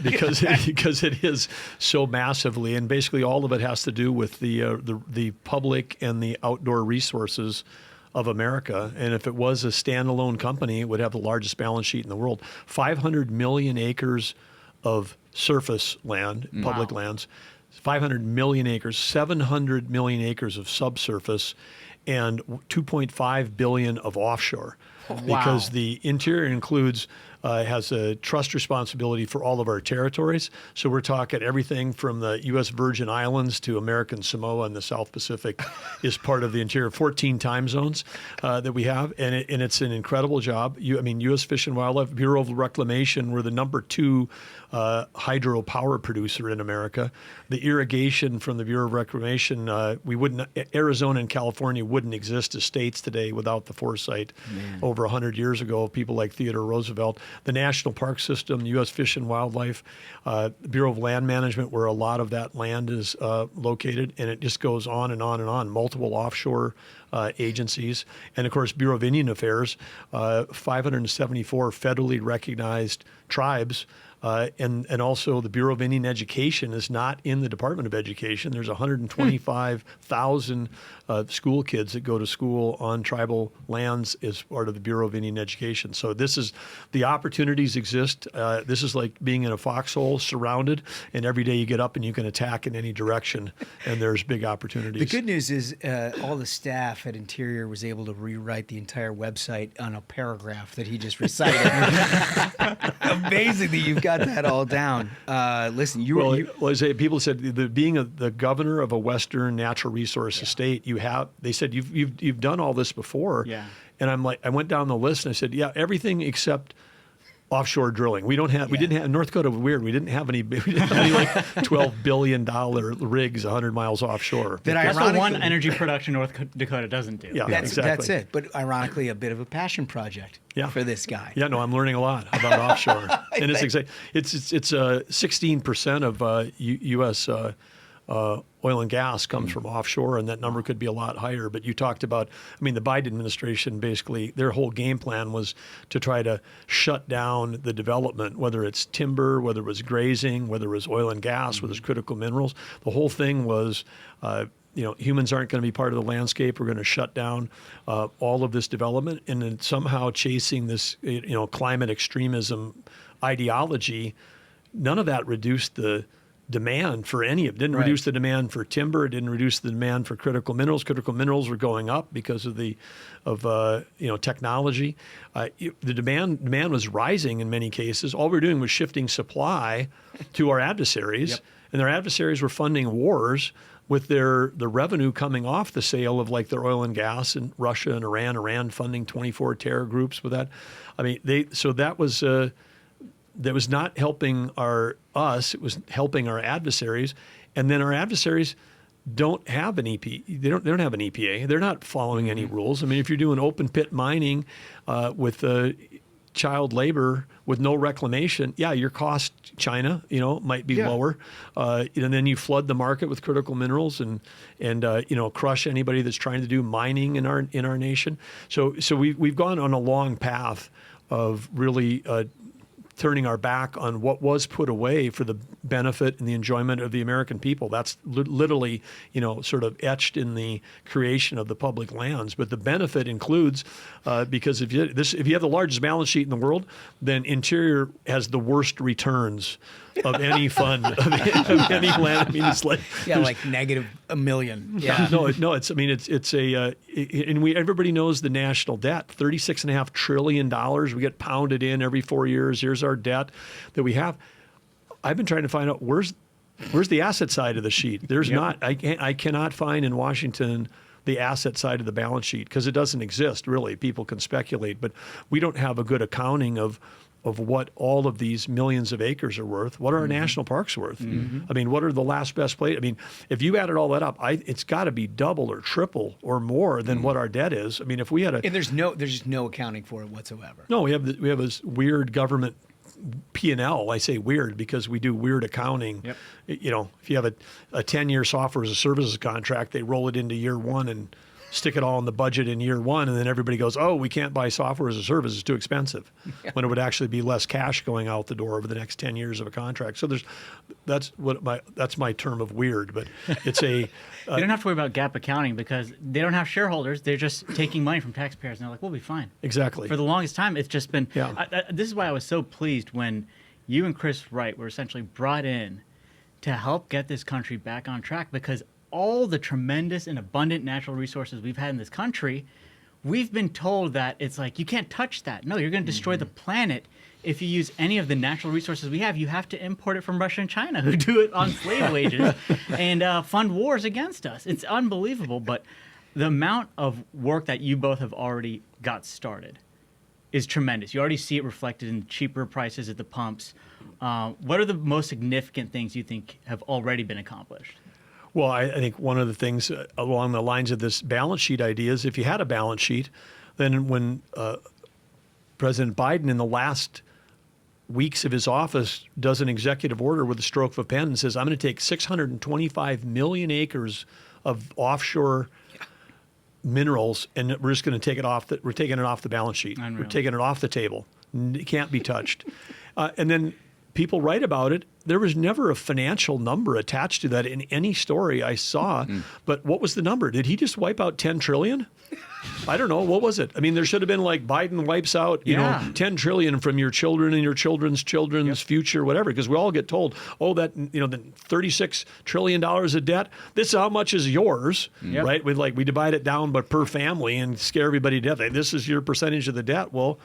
because it is so massively, and basically all of it has to do with the public and the outdoor resources of America. And if it was a standalone company, it would have the largest balance sheet in the world. 500 million acres of surface land, public lands, 500 million acres, 700 million acres of subsurface, and 2.5 billion of offshore. Because the Interior includes has a trust responsibility for all of our territories. So we're talking everything from the U.S. Virgin Islands to American Samoa and the South Pacific is part of the Interior. 14 time zones that we have, and it's an incredible job. U.S. Fish and Wildlife Bureau of Reclamation, we're the number 2 hydropower producer in America. The irrigation from the Bureau of Reclamation, Arizona and California wouldn't exist as states today without the foresight over 100 years ago of people like Theodore Roosevelt. The National Park System, the U.S. Fish and Wildlife, Bureau of Land Management, where a lot of that land is located, and it just goes on and on and on. Multiple offshore agencies, and of course, Bureau of Indian Affairs, 574 federally recognized tribes. And also the Bureau of Indian Education is not in the Department of Education. There's 125,000 school kids that go to school on tribal lands as part of the Bureau of Indian Education. So the opportunities exist. This is like being in a foxhole surrounded, and every day you get up and you can attack in any direction, and there's big opportunities. The good news is all the staff at Interior was able to rewrite the entire website on a paragraph that he just recited. Amazing that you've got that all down. Listen, people said being the governor of a Western natural resource estate, they said you've done all this before. Yeah. And I'm like, I went down the list and I said, yeah, everything except offshore drilling. We didn't have North Dakota was weird. We didn't have any like $12 billion rigs 100 miles offshore. That's the one energy production North Dakota doesn't do. Yeah, exactly. That's it. But ironically, a bit of a passion project for this guy. Yeah, no, I'm learning a lot about offshore. And it's 16% of U.S. oil and gas comes from offshore, and that number could be a lot higher. But you talked about, I mean, the Biden administration, basically, their whole game plan was to try to shut down the development, whether it's timber, whether it was grazing, whether it was oil and gas, whether it's critical minerals. The whole thing was, humans aren't going to be part of the landscape. We're going to shut down all of this development, and then somehow chasing this, climate extremism ideology. None of that reduced the demand for any of it. Didn't reduce the demand for timber. It didn't reduce the demand for critical minerals. Critical minerals were going up because of technology. The demand was rising in many cases. All we were doing was shifting supply to our adversaries, and their adversaries were funding wars with the revenue coming off the sale of like their oil and gas in Russia and Iran funding 24 terror groups with that. I mean, that was not helping us, it was helping our adversaries. And then our adversaries don't have an they don't have an EPA. They're not following any rules. I mean, if you're doing open pit mining with child labor with no reclamation, your cost, China, might be lower. And then you flood the market with critical minerals and crush anybody that's trying to do mining in our nation. So we've gone on a long path of really turning our back on what was put away for the benefit and the enjoyment of the American people. That's literally, sort of etched in the creation of the public lands. But the benefit includes, because if you have the largest balance sheet in the world, then Interior has the worst returns of any fund of any land. I mean, it's like like -$1 million. Yeah. Everybody knows the national debt, $36.5 trillion. We get pounded in every 4 years. Here's our debt that we have. I've been trying to find out where's the asset side of the sheet. There's not. I cannot find in Washington the asset side of the balance sheet because it doesn't exist really. People can speculate, but we don't have a good accounting of what all of these millions of acres are worth. What are our national parks worth? I mean, what are the last best place? I mean, if you added all that up, it's got to be double or triple or more than what our debt is. I mean, if we had and there's just no accounting for it whatsoever. No, we have this weird government P&L. I say weird because we do weird accounting. Yep. If you have a 10-year software as a services contract, they roll it into year one and stick it all in the budget in year one, and then everybody goes, oh, we can't buy software as a service, it's too expensive, when it would actually be less cash going out the door over the next 10 years of a contract. So that's my term of weird, but it's a... you don't have to worry about gap accounting because they don't have shareholders. They're just taking money from taxpayers, and they're like, we'll be fine. Exactly. For the longest time, it's just been... this is why I was so pleased when you and Chris Wright were essentially brought in to help get this country back on track, because all the tremendous and abundant natural resources we've had in this country, we've been told that it's like, you can't touch that. No, you're going to destroy the planet if you use any of the natural resources we have. You have to import it from Russia and China, who do it on slave wages and fund wars against us. It's unbelievable. But the amount of work that you both have already got started is tremendous. You already see it reflected in cheaper prices at the pumps. What are the most significant things you think have already been accomplished? Well, I think one of the things along the lines of this balance sheet idea is if you had a balance sheet, then when President Biden in the last weeks of his office does an executive order with a stroke of a pen and says, I'm going to take 625 million acres of offshore minerals and we're just going to take it off. We're taking it off the balance sheet. Unreal. We're taking it off the table. It can't be touched. And then people write about it. There was never a financial number attached to that in any story I saw. But what was the number? Did he just wipe out 10 trillion? I don't know. What was it? I mean, there should have been like Biden wipes out, 10 trillion from your children and your children's future, whatever. Because we all get told, the $36 trillion of debt, this is how much is yours, right? We divide it down, but per family and scare everybody to death. This is your percentage of the debt. Well,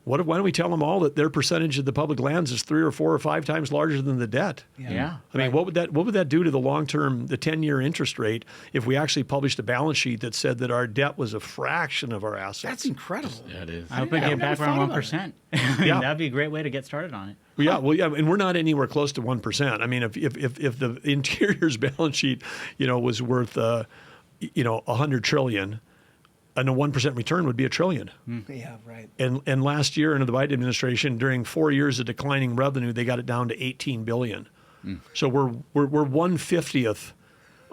why don't we tell them all that their percentage of the public lands is 3 or 4 or 5 times larger than the debt? I mean, what would that do to the long-term, the 10-year interest rate if we actually published a balance sheet that said that our debt was a fraction of our assets? That's incredible. Yeah, it is. I hope we get back around 1%. That'd be a great way to get started on it. And we're not anywhere close to 1%. I mean, if the Interior's balance sheet, was worth, 100 trillion. And a 1% return would be $1 trillion. Yeah, right. And last year under the Biden administration, during 4 years of declining revenue, they got it down to $18 billion. So we're 1/50th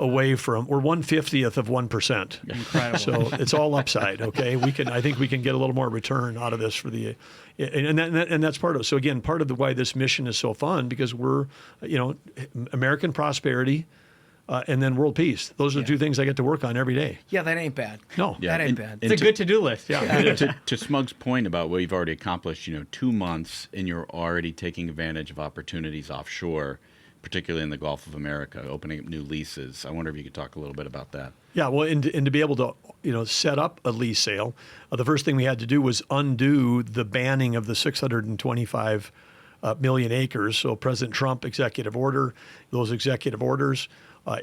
away from, we're 1/50th of 1%. Incredible. So it's all upside. Okay, I think we can get a little more return out of this for the, and that's part of it. So again, part of why this mission is so fun, because we're, American prosperity. And then world peace. Those are the two things I get to work on every day. Yeah, that ain't bad. No. That ain't bad. It's a good to-do list. Yeah. To Smug's point about what you've already accomplished, 2 months and you're already taking advantage of opportunities offshore, particularly in the Gulf of America, opening up new leases. I wonder if you could talk a little bit about that. Yeah, well, and to be able to, set up a lease sale, the first thing we had to do was undo the banning of the 625 million acres. So President Trump executive order, those executive orders,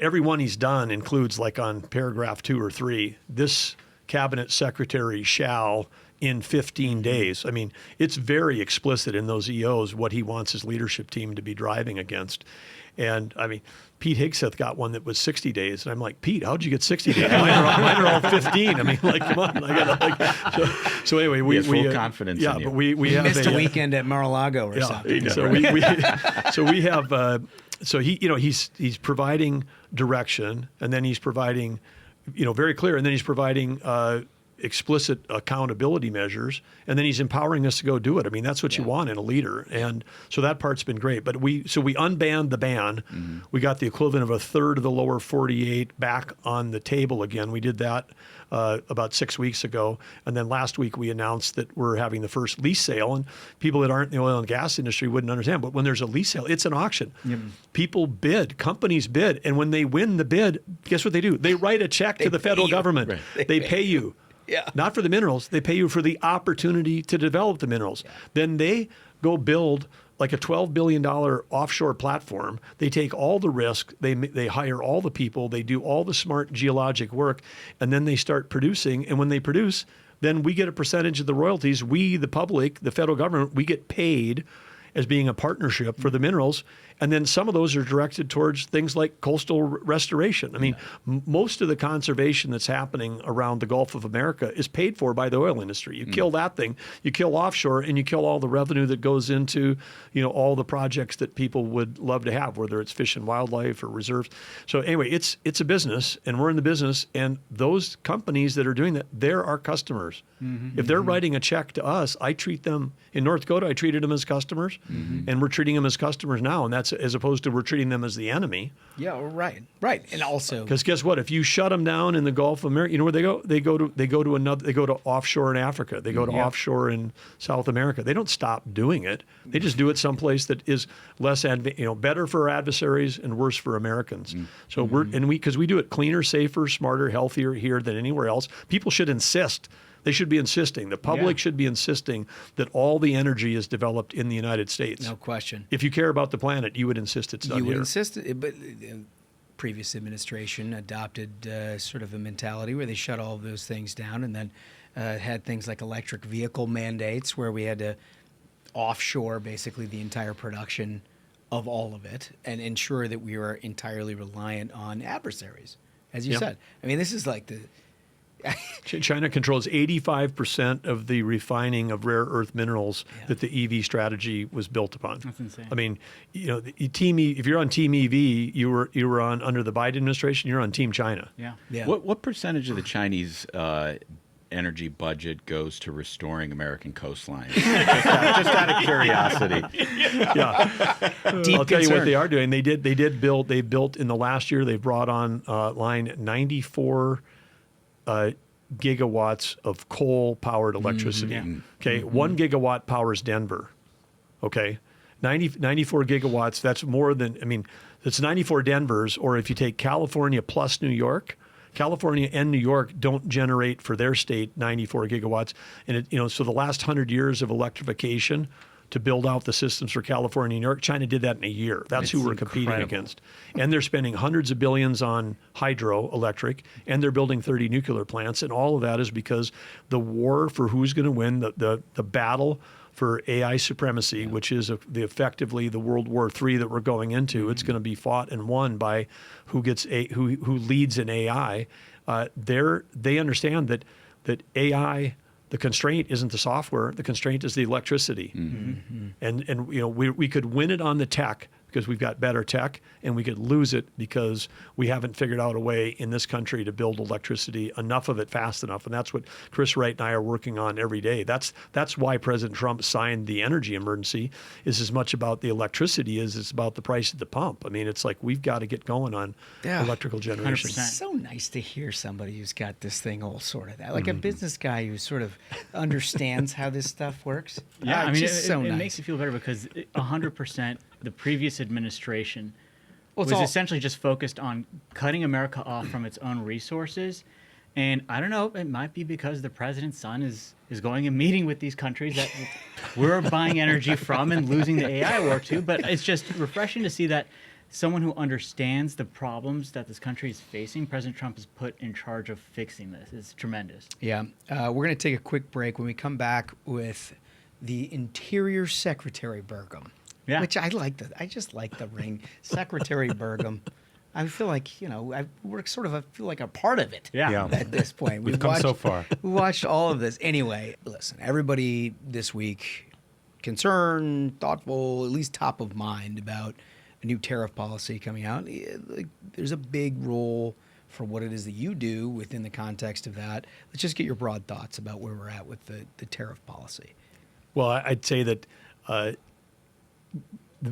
every one he's done includes, like on paragraph 2 or 3, this cabinet secretary shall in 15 days. I mean, it's very explicit in those EOs what he wants his leadership team to be driving against. And I mean, Pete Hegseth got one that was 60 days. And I'm like, Pete, how'd you get 60 days? Mine are all 15 I mean, like, come on. I gotta, so anyway, we full confidence in you. But we have missed a weekend at Mar-a-Lago or something. So we have, so he's providing direction, and then he's providing, very clear, and then he's providing explicit accountability measures, and then he's empowering us to go do it. I mean, that's what you want in a leader, and so that part's been great. But we unbanned the ban. Mm-hmm. We got the equivalent of a third of the lower 48 back on the table again. We did that about 6 weeks ago, and then last week we announced that we're having the first lease sale. And people that aren't in the oil and gas industry wouldn't understand, but when there's a lease sale, it's an auction. Yep. People bid, companies bid, and when they win the bid, guess what they do? They write a check to the federal government. Right. They pay you. Yeah. Not for the minerals. They pay you for the opportunity to develop the minerals. Yeah. Then they go build like a $12 billion offshore platform. They take all the risk. They hire all the people. They do all the smart geologic work, and then they start producing. And when they produce, then we get a percentage of the royalties. We, the public, the federal government, we get paid as being a partnership for the minerals. And then some of those are directed towards things like coastal restoration. I mean, most of the conservation that's happening around the Gulf of America is paid for by the oil industry. You kill that thing, you kill offshore, and you kill all the revenue that goes into, all the projects that people would love to have, whether it's fish and wildlife or reserves. So anyway, it's a business, and we're in the business, and those companies that are doing that, they're our customers. Mm-hmm. If they're writing a check to us, I treat them, in North Dakota, I treated them as customers, and we're treating them as customers now, and that's as opposed to we're treating them as the enemy. Yeah, right. And also, because guess what? If you shut them down in the Gulf of America, you know where they go? They go to offshore in Africa. They go to offshore in South America. They don't stop doing it. They just do it someplace that is less, better for our adversaries and worse for Americans. So because we do it cleaner, safer, smarter, healthier here than anywhere else. People should insist. They should be insisting. The public should be insisting that all the energy is developed in the United States. No question. If you care about the planet, you would insist it's done here. You would insist, but the previous administration adopted sort of a mentality where they shut all of those things down, and then had things like electric vehicle mandates where we had to offshore basically the entire production of all of it and ensure that we were entirely reliant on adversaries, as you said. I mean, this is like the... China controls 85% of the refining of rare earth minerals that the EV strategy was built upon. That's insane. I mean, if you're on Team EV, you were on under the Biden administration. You're on Team China. Yeah. What percentage of the Chinese energy budget goes to restoring American coastlines? just out of curiosity. I'll tell you what they are doing. They built in the last year. They brought on line 94. Gigawatts of coal-powered electricity. Okay, 1 gigawatt powers Denver. Okay, 94 gigawatts. That's more than. I mean, it's 94 Denvers. Or if you take California plus New York, California and New York don't generate for their state 94 gigawatts. And so the last 100 years of electrification to build out the systems for California and New York, China did that in a year. That's who we're competing against. And they're spending hundreds of billions on hydroelectric, and they're building 30 nuclear plants. And all of that is because the war for who's going to win, the battle for AI supremacy, which is effectively the World War III that we're going into, it's going to be fought and won by who leads in AI. They understand that AI, the constraint isn't the software. The constraint is the electricity. And we could win it on the tech, because we've got better tech, and we could lose it because we haven't figured out a way in this country to build electricity, enough of it fast enough. And that's what Chris Wright and I are working on every day. That's why President Trump signed the energy emergency, is as much about the electricity as it's about the price at the pump. I mean, it's like we've got to get going on electrical generation. It's so nice to hear somebody who's got this thing all sorted out, like a business guy who sort of understands how this stuff works. Yeah, I mean, it it makes you feel better because 100% the previous administration was all- essentially just focused on cutting America off from its own resources. And I don't know, it might be because the president's son is going and meeting with these countries that we're buying energy from and losing the AI war to. But it's just refreshing to see that someone who understands the problems that this country is facing, President Trump is put in charge of fixing this. It's tremendous. Yeah. We're going to take a quick break. When we come back with the Interior Secretary Burgum, which I just like the ring. Secretary Burgum. I feel like, I feel like a part of it at this point. We've come so far. We watched all of this. Anyway, listen, everybody this week concerned, thoughtful, at least top of mind about a new tariff policy coming out. There's a big role for what it is that you do within the context of that. Let's just get your broad thoughts about where we're at with the tariff policy. Well, I'd say that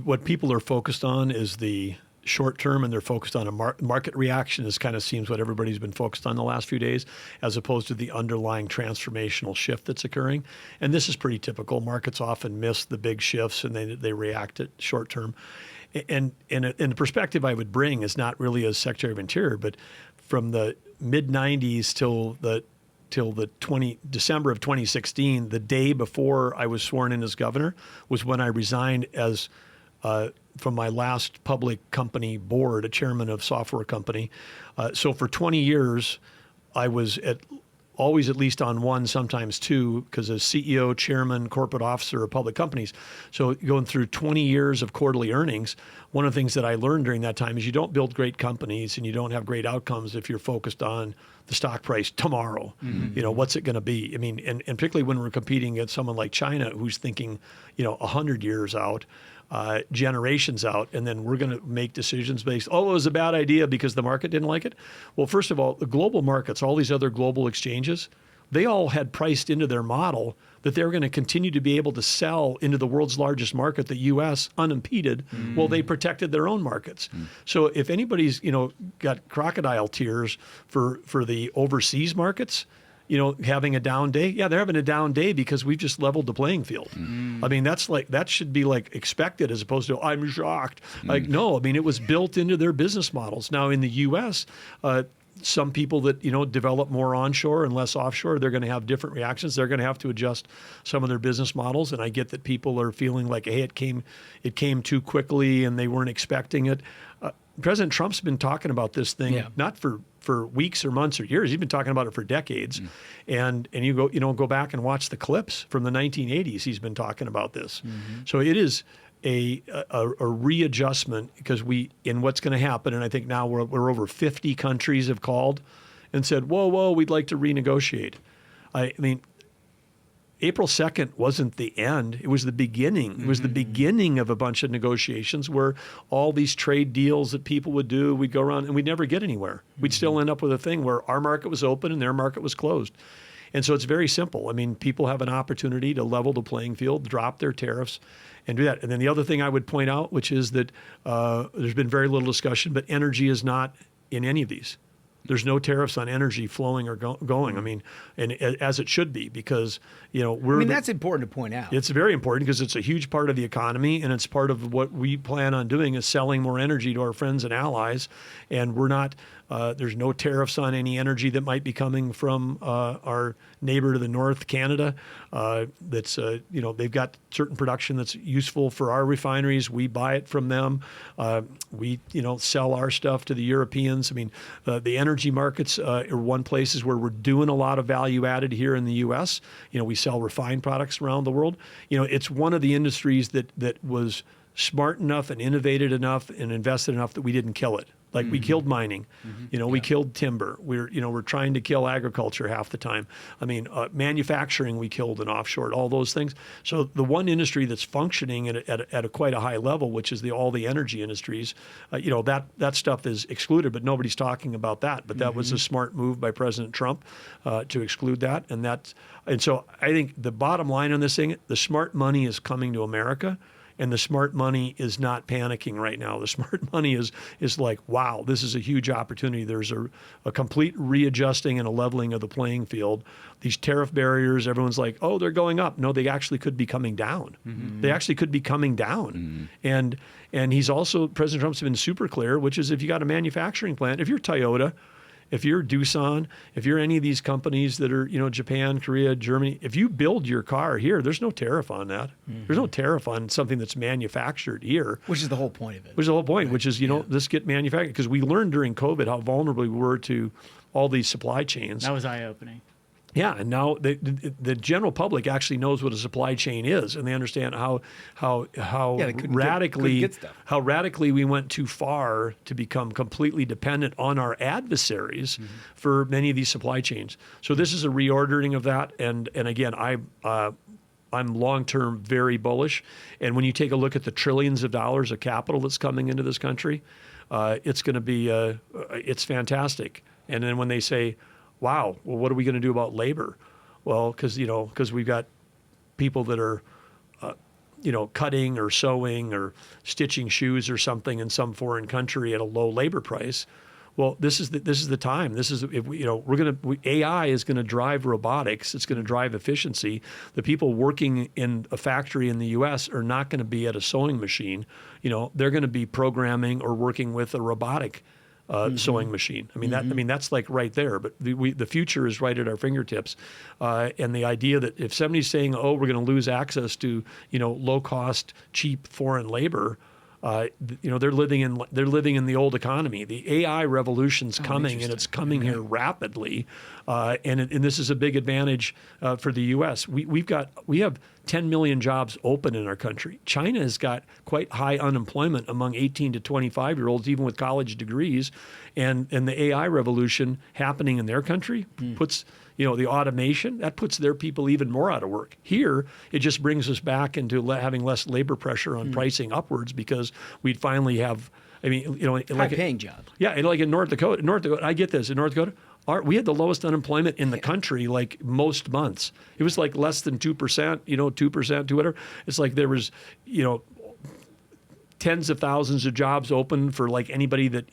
what people are focused on is the short term, and they're focused on a market reaction. This kind of seems what everybody's been focused on the last few days, as opposed to the underlying transformational shift that's occurring. And this is pretty typical. Markets often miss the big shifts, and they react at short term. And the perspective I would bring is not really as Secretary of Interior, but from the mid 90s till the December of 2016, the day before I was sworn in as governor, was when I resigned as from my last public company board, a chairman of software company. So for 20 years, I was always at least on one, sometimes two, because as CEO, chairman, corporate officer of public companies. So going through 20 years of quarterly earnings, one of the things that I learned during that time is you don't build great companies and you don't have great outcomes if you're focused on the stock price tomorrow. Mm-hmm. What's it going to be? I mean, and particularly when we're competing against someone like China, who's thinking, 100 years out, generations out, and then we're going to make decisions based, it was a bad idea because the market didn't like it. Well, first of all, the global markets, all these other global exchanges, they all had priced into their model that they were going to continue to be able to sell into the world's largest market, the U.S., unimpeded, while they protected their own markets. So if anybody's, got crocodile tears for the overseas markets, having a down day. Yeah, they're having a down day because we've just leveled the playing field. I mean, that should be expected, as opposed to I'm shocked. No, I mean, it was built into their business models. Now in the U.S., some people that develop more onshore and less offshore, they're going to have different reactions. They're going to have to adjust some of their business models. And I get that people are feeling like, hey, it came too quickly and they weren't expecting it. President Trump's been talking about this thing not for weeks or months or years. He's been talking about it for decades. And you go back and watch the clips from the 1980s. He's been talking about this. So it is a readjustment because what's going to happen. And I think now we're over 50 countries have called and said, whoa, we'd like to renegotiate. I mean, April 2nd wasn't the end. It was the beginning. It was the beginning of a bunch of negotiations where all these trade deals that people would do, we'd go around and we'd never get anywhere. We'd still end up with a thing where our market was open and their market was closed. And so it's very simple. I mean, people have an opportunity to level the playing field, drop their tariffs, and do that. And then the other thing I would point out, which is that there's been very little discussion, but energy is not in any of these. There's no tariffs on energy flowing or going. I mean, and as it should be, because that's important to point out. It's very important because it's a huge part of the economy, and it's part of what we plan on doing is selling more energy to our friends and allies. And we're not. There's no tariffs on any energy that might be coming from our neighbor to the north, Canada. That's they've got certain production that's useful for our refineries. We buy it from them. We sell our stuff to the Europeans. I mean, the energy markets are one places where we're doing a lot of value added here in the U.S. We sell refined products around the world. It's one of the industries that was smart enough and innovated enough and invested enough that we didn't kill it. Like we killed mining, we killed timber. We're trying to kill agriculture half the time. I mean, manufacturing we killed and offshored, all those things. So the one industry that's functioning at a quite a high level, which is all the energy industries, that stuff is excluded, but nobody's talking about that. But that was a smart move by President Trump to exclude that, and so I think the bottom line on this thing, the smart money is coming to America. And the smart money is not panicking right now. The smart money is like, wow, this is a huge opportunity. There's a complete readjusting and a leveling of the playing field. These tariff barriers, everyone's like, oh, they're going up. No, they actually could be coming down. They actually could be coming down. And he's also, President Trump's been super clear, which is if you got a manufacturing plant, if you're Toyota, if you're Doosan, if you're any of these companies that are, Japan, Korea, Germany, if you build your car here, there's no tariff on that. There's no tariff on something that's manufactured here. Which is the whole point of it. Which is the whole point, which is, this get manufactured. Because we learned during COVID how vulnerable we were to all these supply chains. That was eye-opening. Yeah, and now the general public actually knows what a supply chain is, and they understand how radically we went too far to become completely dependent on our adversaries for many of these supply chains. So this is a reordering of that, and again, I'm long-term very bullish. And when you take a look at the trillions of dollars of capital that's coming into this country, it's going to be it's fantastic. And then when they say, wow, well, what are we going to do about labor? Well, because we've got people that are, cutting or sewing or stitching shoes or something in some foreign country at a low labor price. Well, this is the time. This is AI is going to drive robotics. It's going to drive efficiency. The people working in a factory in the U.S. are not going to be at a sewing machine. They're going to be programming or working with a robotic sewing machine. I mean, that's like right there. But the future is right at our fingertips. And the idea that if somebody's saying, "Oh, we're going to lose access to low cost, cheap foreign labor," they're living in the old economy. The AI revolution's coming, and it's coming here rapidly. And this is a big advantage for the U.S. We have 10 million jobs open in our country. China has got quite high unemployment among 18 to 25-year-olds, even with college degrees. And the AI revolution happening in their country puts, the automation, that puts their people even more out of work. Here, it just brings us back into having less labor pressure on pricing upwards because we'd finally have, high-paying jobs. Yeah, like in North Dakota, I get this, in North Dakota, we had the lowest unemployment in the country, like most months. It was like less than 2%, 2% to whatever. It's like there was, tens of thousands of jobs open for like anybody that,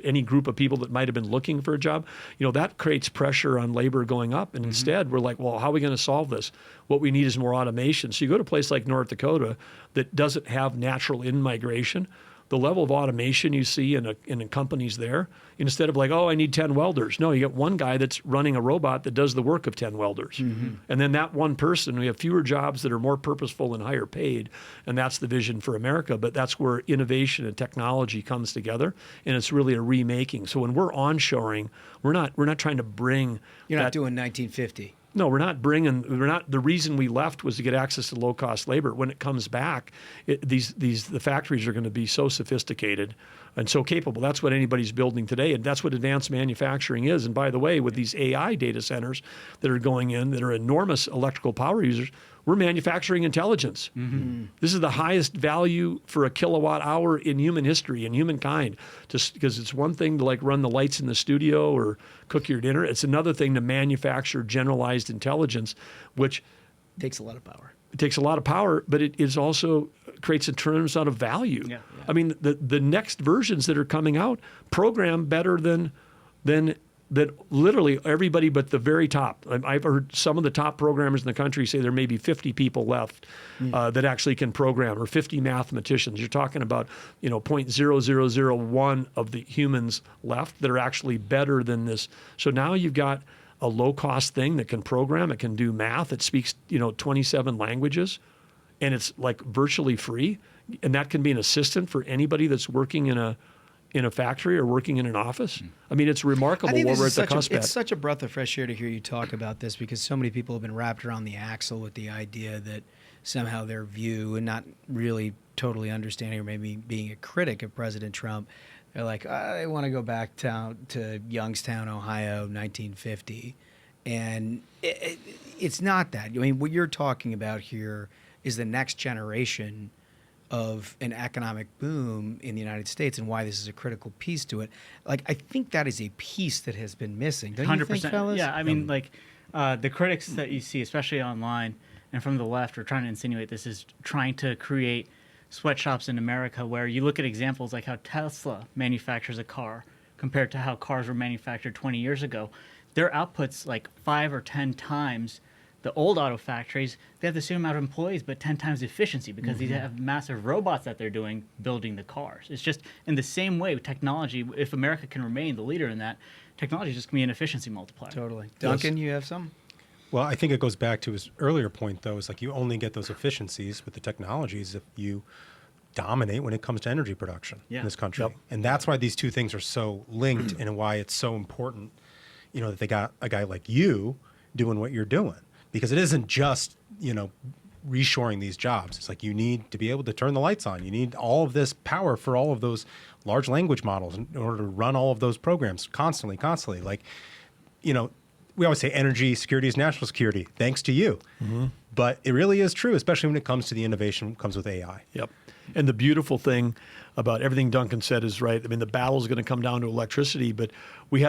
any group of people that might have been looking for a job. That creates pressure on labor going up. And instead, we're like, well, how are we going to solve this? What we need is more automation. So you go to a place like North Dakota that doesn't have natural in-migration. The level of automation you see in companies there, instead of like, oh, I need 10 welders. No, you get one guy that's running a robot that does the work of 10 welders. And then that one person, we have fewer jobs that are more purposeful and higher paid. And that's the vision for America. But that's where innovation and technology comes together. And it's really a remaking. So when we're onshoring, we're not trying to bring. You're not doing 1950. No, the reason we left was to get access to low-cost labor. When it comes back, the factories are going to be so sophisticated and so capable. That's what anybody's building today, and that's what advanced manufacturing is. And by the way, with these AI data centers that are going in, that are enormous electrical power users, we're manufacturing intelligence. This is the highest value for a kilowatt hour in human history, in humankind. Just because it's one thing to like run the lights in the studio or cook your dinner. It's another thing to manufacture generalized intelligence, which takes a lot of power. It takes a lot of power, but it is also creates a tremendous amount of value. Yeah. I mean, the next versions that are coming out program better than literally everybody but the very top. I've heard some of the top programmers in the country say there may be 50 people left that actually can program, or 50 mathematicians. You're talking about 0.0001 of the humans left that are actually better than this. So now you've got a low-cost thing that can program, it can do math, it speaks 27 languages, and it's like virtually free. And that can be an assistant for anybody that's working in a factory or working in an office. I mean, it's remarkable what we're at the cusp. It's such a breath of fresh air to hear you talk about this, because so many people have been wrapped around the axle with the idea that somehow their view, and not really totally understanding or maybe being a critic of President Trump, They're like, I want to go back to Youngstown, Ohio, 1950. And it's not that. I mean, what you're talking about here is the next generation of an economic boom in the United States and why this is a critical piece to it. Like, I think that is a piece that has been missing. Don't you think, fellas? Yeah, I mean, the critics that you see, especially online and from the left, are trying to insinuate this is trying to create sweatshops in America where you look at examples like how Tesla manufactures a car compared to how cars were manufactured 20 years ago. Their output's like 5 or 10 times the old auto factories. They have the same amount of employees, but 10 times efficiency because these have massive robots that they're doing building the cars. It's just in the same way with technology. If America can remain the leader in that, technology is just going to be an efficiency multiplier. Totally. Duncan, you have some? Well, I think it goes back to his earlier point, though. Is like you only get those efficiencies with the technologies if you dominate when it comes to energy production in this country. Yep. And that's why these two things are so linked and why it's so important, that they got a guy like you doing what you're doing. Because it isn't just, reshoring these jobs. It's like you need to be able to turn the lights on. You need all of this power for all of those large language models in order to run all of those programs constantly. Like, we always say energy security is national security, thanks to you. But it really is true, especially when it comes to the innovation that comes with AI. Yep. And the beautiful thing about everything Duncan said is right. I mean, the battle is going to come down to electricity, but we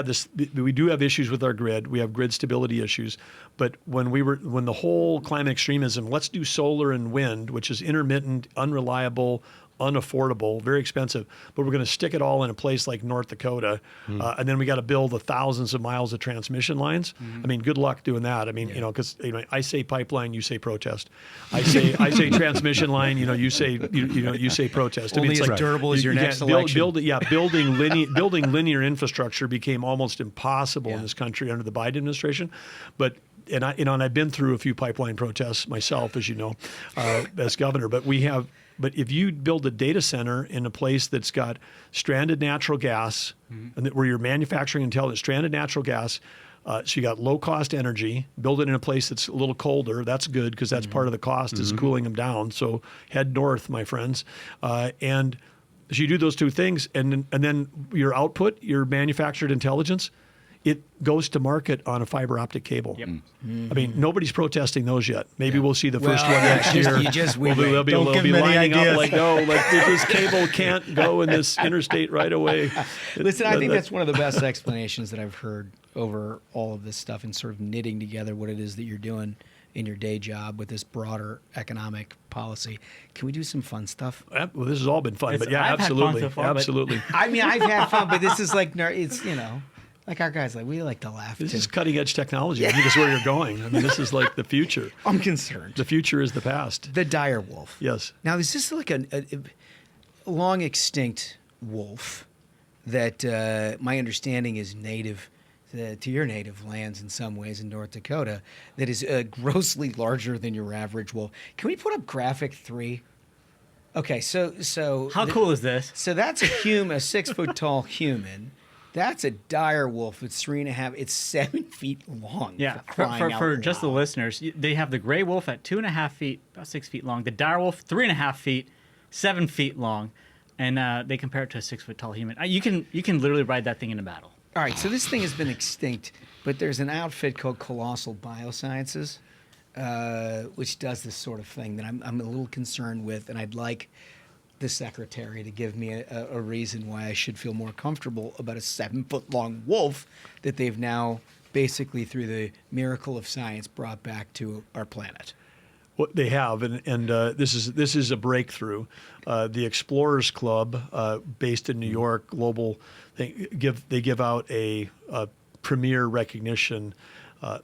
do have issues with our grid. We have grid stability issues. But when the whole climate extremism, let's do solar and wind, which is intermittent, unreliable, unaffordable, very expensive, but we're going to stick it all in a place like North Dakota, and then we got to build the thousands of miles of transmission lines. I mean, good luck doing that. I mean, because I say pipeline, you say protest. I say transmission line, you say you say protest. Only I mean, it's as durable as your next election. Building linear infrastructure became almost impossible in this country under the Biden administration, but. And I've been through a few pipeline protests myself, as you know, as governor. But if you build a data center in a place that's got stranded natural gas, and where you're manufacturing stranded natural gas, so you got low cost energy, build it in a place that's a little colder. That's good because that's part of the cost is cooling them down. So head north, my friends, and so you do those two things, and then your output, your manufactured intelligence. It goes to market on a fiber optic cable. Yep. I mean, nobody's protesting those yet. Maybe we'll see the first one next year. They'll be lining up like, no, this cable can't go in this interstate right away. Listen, I think that's one of the best explanations that I've heard over all of this stuff and sort of knitting together what it is that you're doing in your day job with this broader economic policy. Can we do some fun stuff? Well, this has all been fun, but yeah, I've absolutely. Had fun so far, Absolutely. I mean, I've had fun, but this is like, it's, like our guys, we like to laugh. This is cutting edge technology. I think it's where you're going. I mean, this is like the future. I'm concerned. The future is the past. The dire wolf. Yes. Now, is this like a long extinct wolf that my understanding is native to your native lands in some ways in North Dakota that is grossly larger than your average wolf? Can we put up graphic 3? Okay, so how cool is this? So that's a 6-foot tall human. That's a dire wolf. It's 3.5. It's 7 feet long. Yeah, for just the listeners, they have the gray wolf at 2.5 feet, about 6 feet long. The dire wolf, 3.5 feet, 7 feet long, and they compare it to a 6-foot tall human. You can literally ride that thing in a battle. All right, so this thing has been extinct, but there's an outfit called Colossal Biosciences, which does this sort of thing that I'm a little concerned with, and I'd like the secretary to give me a reason why I should feel more comfortable about a 7-foot-long wolf that they've now basically, through the miracle of science, brought back to our planet. Well, they have, and this is a breakthrough. The Explorers Club, based in New York, global, they give out a premier recognition.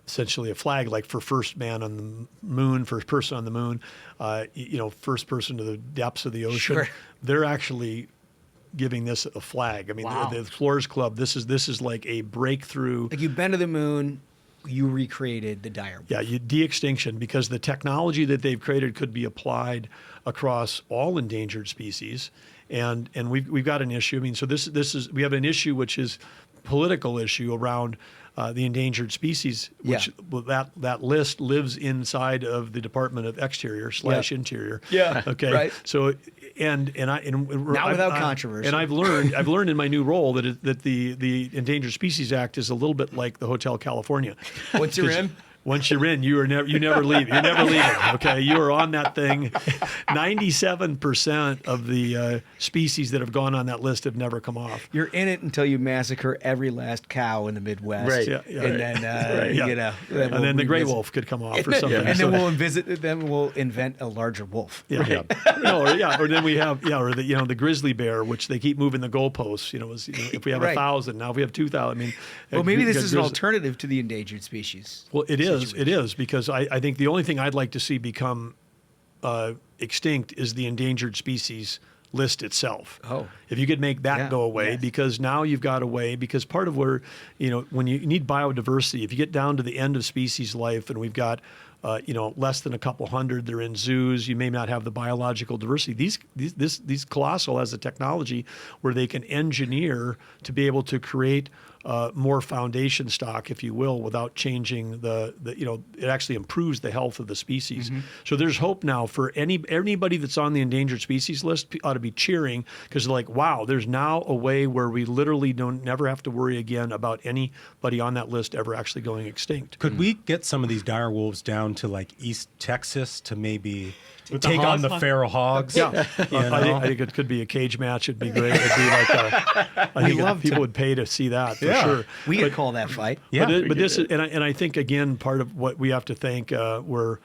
Essentially a flag, like for first man on the moon, first person on the moon, first person to the depths of the ocean. Sure. They're actually giving this a flag. I mean, wow. the Explorers Club, this is like a breakthrough. Like you've been to the moon, you recreated the dire wolf. Yeah, de-extinction, because the technology that they've created could be applied across all endangered species. and we've got an issue. I mean, so this is we have an issue which is political issue around the endangered species, which that list lives inside of the Department of Exterior / Interior. Yeah. Okay. Right. So and not without controversy. And I've learned in my new role that the Endangered Species Act is a little bit like the Hotel California. Once you're in. Once you're in, you never leave. You're never leaving. Okay, you are on that thing. 97% of the species that have gone on that list have never come off. You're in it until you massacre every last cow in the Midwest, Right. And then and then the gray wolf could come off or something. And then we'll invent a larger wolf. Yeah. Or then we have the grizzly bear, which they keep moving the goalposts. If we have 1,000, now if we have 2,000. I mean, well, maybe this is an alternative to the endangered species. Well, it is. It is, because I think the only thing I'd like to see become extinct is the endangered species list itself. Oh. If you could make that go away, because now you've got a way, because part of where, when you need biodiversity, if you get down to the end of species life and we've got less than a couple hundred, they're in zoos, you may not have the biological diversity. These Colossal has the technology where they can engineer to be able to create more foundation stock, if you will, without changing it actually improves the health of the species. Mm-hmm. So there's hope now for anybody that's on the endangered species list ought to be cheering, because they're like, wow, there's now a way where we literally never have to worry again about anybody on that list ever actually going extinct. Could we get some of these dire wolves down to like East Texas to maybe take on the feral hogs? Yeah, I think it could be a cage match. It'd be great. It'd be like I think people would pay to see that for sure. We could call that fight. Yeah, but this is, and I think again part of what we have to think we're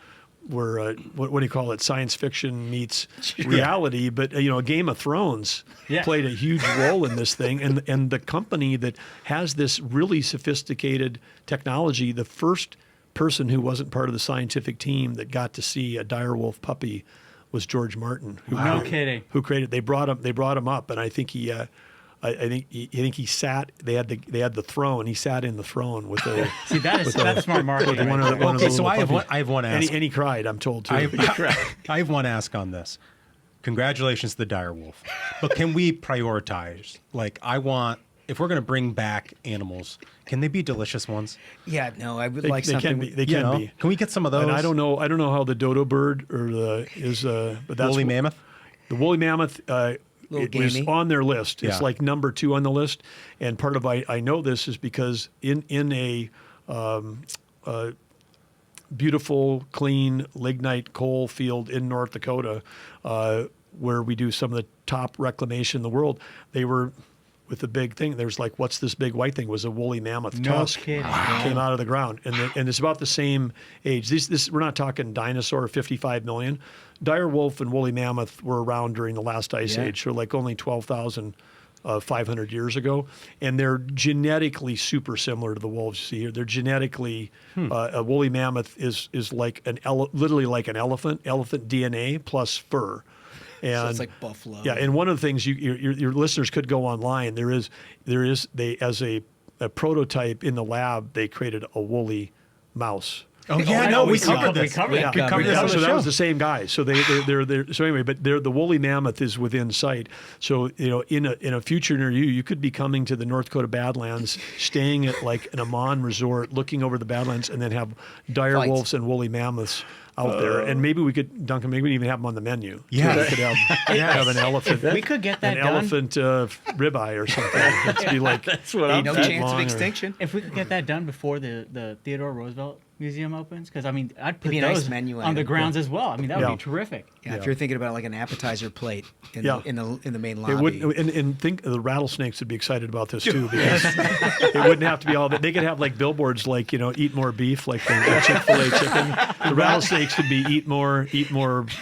what do you call it? Science fiction meets reality. But Game of Thrones played a huge role in this thing, and the company that has this really sophisticated technology, the first person who wasn't part of the scientific team that got to see a direwolf puppy was George Martin. No kidding. Who created? They brought him up, and I think he. I think he sat. They had the throne. He sat in the throne with the. See, that's smart marketing. So I have one ask. And he cried. I'm told too. I have one ask on this. Congratulations to the direwolf, but can we prioritize? Like, if we're going to bring back animals, can they be delicious ones? Yeah, no, I would they something. They can be. Can we get some of those? And I don't know how the dodo bird but that's woolly mammoth. The woolly mammoth. It was on their list. It's like number 2 on the list. And part of I know this is because in a beautiful, clean lignite coal field in North Dakota, where we do some of the top reclamation in the world, they were with the big thing. There's like, what's this big white thing? It was a woolly mammoth tusk. Came out of the ground, and it's about the same age. This we're not talking dinosaur 55 million. Dire wolf and woolly mammoth were around during the last ice age, so like only 12,500 years ago, and they're genetically super similar to the wolves you see here. They're genetically a woolly mammoth is like literally like an elephant DNA plus fur. And, so it's like buffalo. Yeah, and one of the things your listeners could go online. There is they as a prototype in the lab, they created a woolly mouse. Oh yeah, no, we covered this. So that was the same guy. So they're so anyway, but the woolly mammoth is within sight. So in a future near you could be coming to the North Dakota Badlands, staying at like an Amman resort, looking over the Badlands, and then have dire wolves and woolly mammoths out there. And maybe we could, Duncan, maybe we even have them on the menu. Yeah, we could have an elephant. We could get that an done. Elephant ribeye or something. It'd be like that's what I'm no chance of extinction. If we could get that done before the Theodore Roosevelt Museum opens, because I'd put those nice menu on the grounds as well. That would be terrific. Yeah, if you're thinking about like an appetizer plate in the main lobby. It would, and think the rattlesnakes would be excited about this too, because it wouldn't have to be all that. They could have like billboards like eat more beef, like the Chick-fil-A chicken. The rattlesnakes could be eat more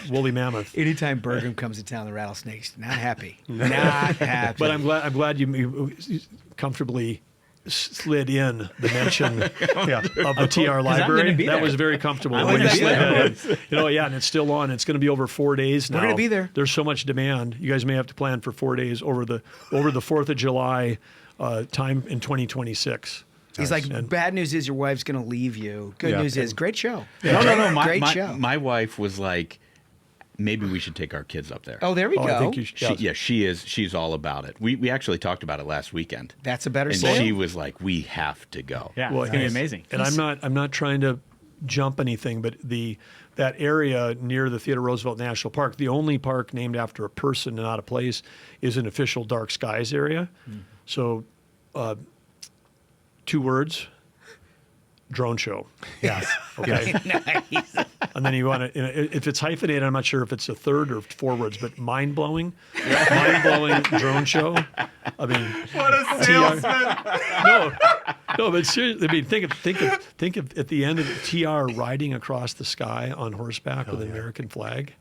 woolly mammoth. Anytime Burgum comes to town, the rattlesnakes not happy. Not happy. But I'm glad you comfortably slid in the mention of the TR library. That was very comfortable. And it's still on. It's going to be over 4 days now. We're going to be there. There's so much demand. You guys may have to plan for 4 days over the 4th of July time in 2026. He's like, bad news is your wife's going to leave you. Good news is, great show. No. Great show. My wife was like, Maybe we should take our kids up there. Oh, there we go. I think you should. She is. She's all about it. We actually talked about it last weekend. That's a better And sale. she was like, "We have to go." Yeah, Well, it's going to be amazing. And I'm not trying to jump anything, but that area near the Theodore Roosevelt National Park, the only park named after a person, not a place, is an official dark skies area. So, 2 words: drone show. Yes. Okay. Nice. And then you want to, if it's hyphenated, I'm not sure if it's a 3rd or 4 words, but mind blowing drone show. I mean, What a salesman! no, but seriously, I mean, think of at the end of TR riding across the sky on horseback with an American flag.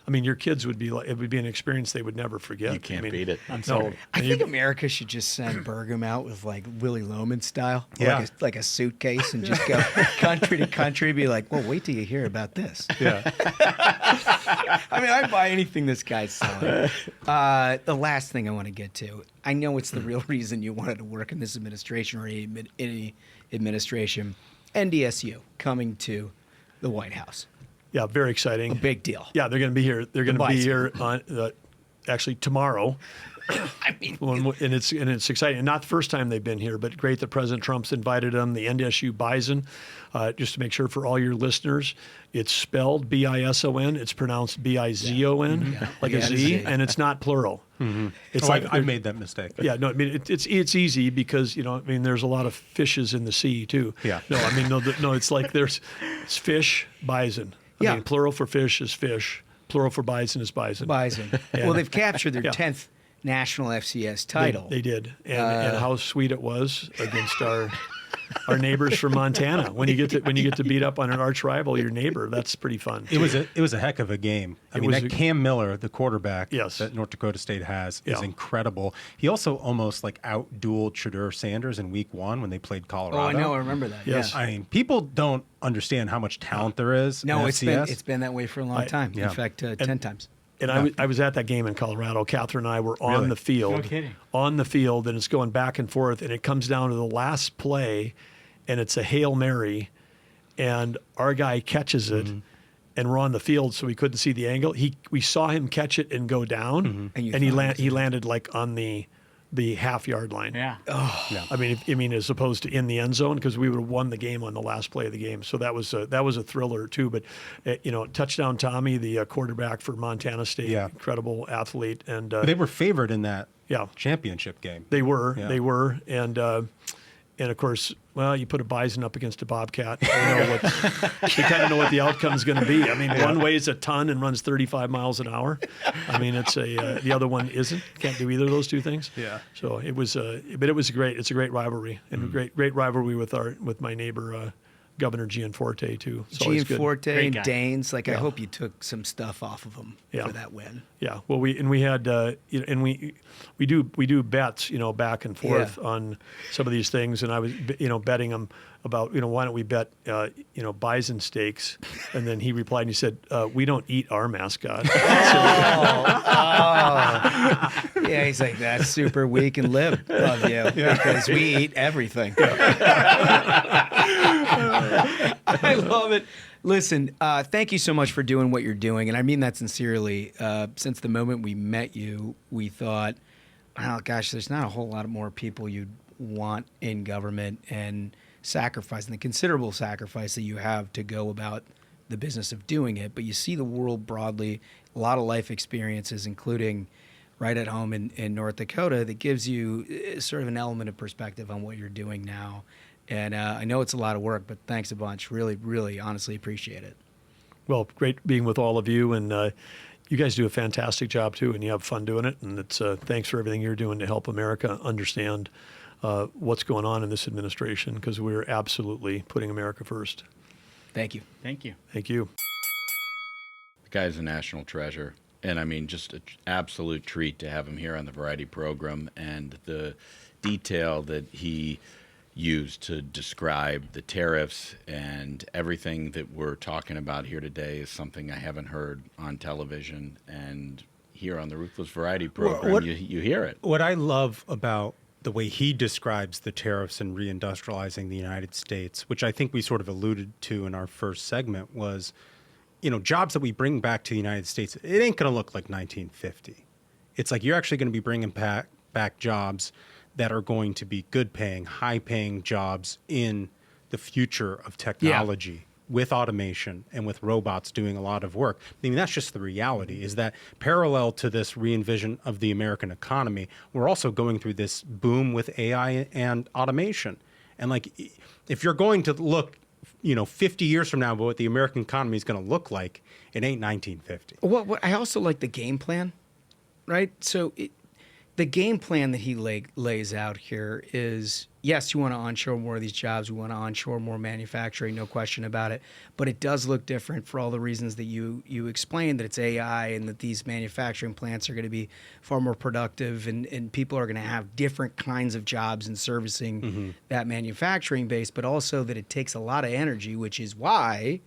I mean, your kids would be like, it would be an experience they would never forget. You can't I mean, beat it. I'm sorry. I think America should just send Burgum out with like Willy Loman style, Yeah. like a suitcase, and just go country to country. Be like, well, wait till you hear about this. Yeah. I mean, I'd buy anything this guy's selling. The last thing I want to get to, I know it's the real reason you wanted to work in this administration or any administration. NDSU coming to the White House. Yeah, very exciting. A big deal. Yeah, they're going to be here. They're going to be here on actually tomorrow. I mean, And it's exciting. And not the first time they've been here, but great that President Trump's invited them. The NDSU Bison, just to make sure for all your listeners, it's spelled B-I-S-O-N. It's pronounced B-I-Z-O-N, like a Z, and it's not plural. It's I made that mistake. Yeah, no, I mean it's easy because I mean there's a lot of fishes in the sea too. Yeah. No, I mean no, it's like it's fish, bison. I mean, plural for fish is fish. Plural for bison is bison. Bison. Well, they've captured their 10th national FCS title. They did, and how sweet it was against our neighbors from Montana. When you get to beat up on an arch rival, your neighbor, that's pretty fun. It was a heck of a game. I mean, that Cam Miller, the quarterback that North Dakota State has, is incredible. He also almost like out-dueled Shadur Sanders in Week 1 when they played Colorado. Oh, I know. I remember that. Yes. Yeah. I mean, people don't understand how much talent there is. No, in it's FCS. been that way for a long time. In fact, 10 times. And I was at that game in Colorado. Catherine and I were on the field. No kidding. On the field, and it's going back and forth, and it comes down to the last play, and it's a Hail Mary, and our guy catches it, and we're on the field, so we couldn't see the angle. We saw him catch it and go down, and he landed like on the half-yard line. Yeah. Oh. Yeah. I mean, as opposed to in the end zone, because we would have won the game on the last play of the game. So that was a thriller too. But touchdown Tommy, the quarterback for Montana State, incredible athlete, and they were favored in that championship game. They were, and of course, well, you put a bison up against a bobcat. You kind of know what the outcome's going to be. I mean, one weighs a ton and runs 35 miles an hour. I mean, it's the other one isn't. Can't do either of those two things. Yeah. So it was, but it was great. It's a great rivalry, and a great rivalry with my neighbor. Governor Gianforte too. Gianforte and Danes. Like, I hope you took some stuff off of them for that win. Yeah. Well, we had we do bets, back and forth on some of these things, and I was betting him about why don't we bet bison steaks, and then he replied and he said we don't eat our mascot. Yeah, he's like, that's super weak and lib of you because we eat everything. I love it. Listen, thank you so much for doing what you're doing, and I mean that sincerely. Since the moment we met you, we thought, oh gosh, there's not a whole lot more people you'd want in government, and sacrificing the considerable sacrifice that you have to go about the business of doing it. But you see the world broadly, a lot of life experiences, including right at home in North Dakota, that gives you sort of an element of perspective on what you're doing now. And I know it's a lot of work, but thanks a bunch. Really, really, honestly appreciate it. Well, great being with all of you, and you guys do a fantastic job too, and you have fun doing it. And it's thanks for everything you're doing to help America understand what's going on in this administration, because we're absolutely putting America first. Thank you. Thank you. Thank you. The guy's a national treasure. And I mean, just an absolute treat to have him here on the Variety Program, and the detail that he used to describe the tariffs and everything that we're talking about here today is something I haven't heard on television, and here on the Ruthless Variety Program, you hear it. What I love about the way he describes the tariffs and reindustrializing the United States, which I think we sort of alluded to in our first segment, was jobs that we bring back to the United States, it ain't going to look like 1950. It's like you're actually going to be bringing back jobs that are going to be good paying, high paying jobs in the future of technology with automation and with robots doing a lot of work. I mean, that's just the reality, is that parallel to this re-envision of the American economy, we're also going through this boom with AI and automation. And like, if you're going to look 50 years from now, what the American economy is going to look like, it ain't 1950. Well, I also like the game plan, right? So the game plan that he lays out here is, yes, you want to onshore more of these jobs. We want to onshore more manufacturing, no question about it. But it does look different for all the reasons that you explained, that it's AI and that these manufacturing plants are going to be far more productive and people are going to have different kinds of jobs in servicing that manufacturing base, but also that it takes a lot of energy, which is why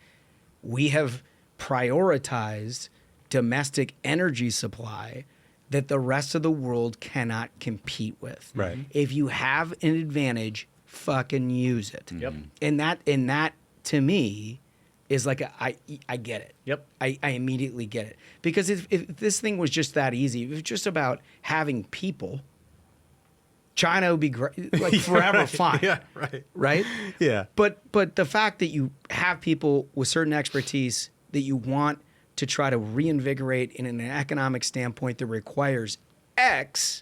we have prioritized domestic energy supply that the rest of the world cannot compete with. Right. If you have an advantage, fucking use it. Yep. And that to me is like I get it. Yep. I immediately get it. Because if this thing was just that easy, if it was just about having people, China would be great, like forever fine. Yeah, right. Right? Yeah. But the fact that you have people with certain expertise that you want to try to reinvigorate in an economic standpoint that requires X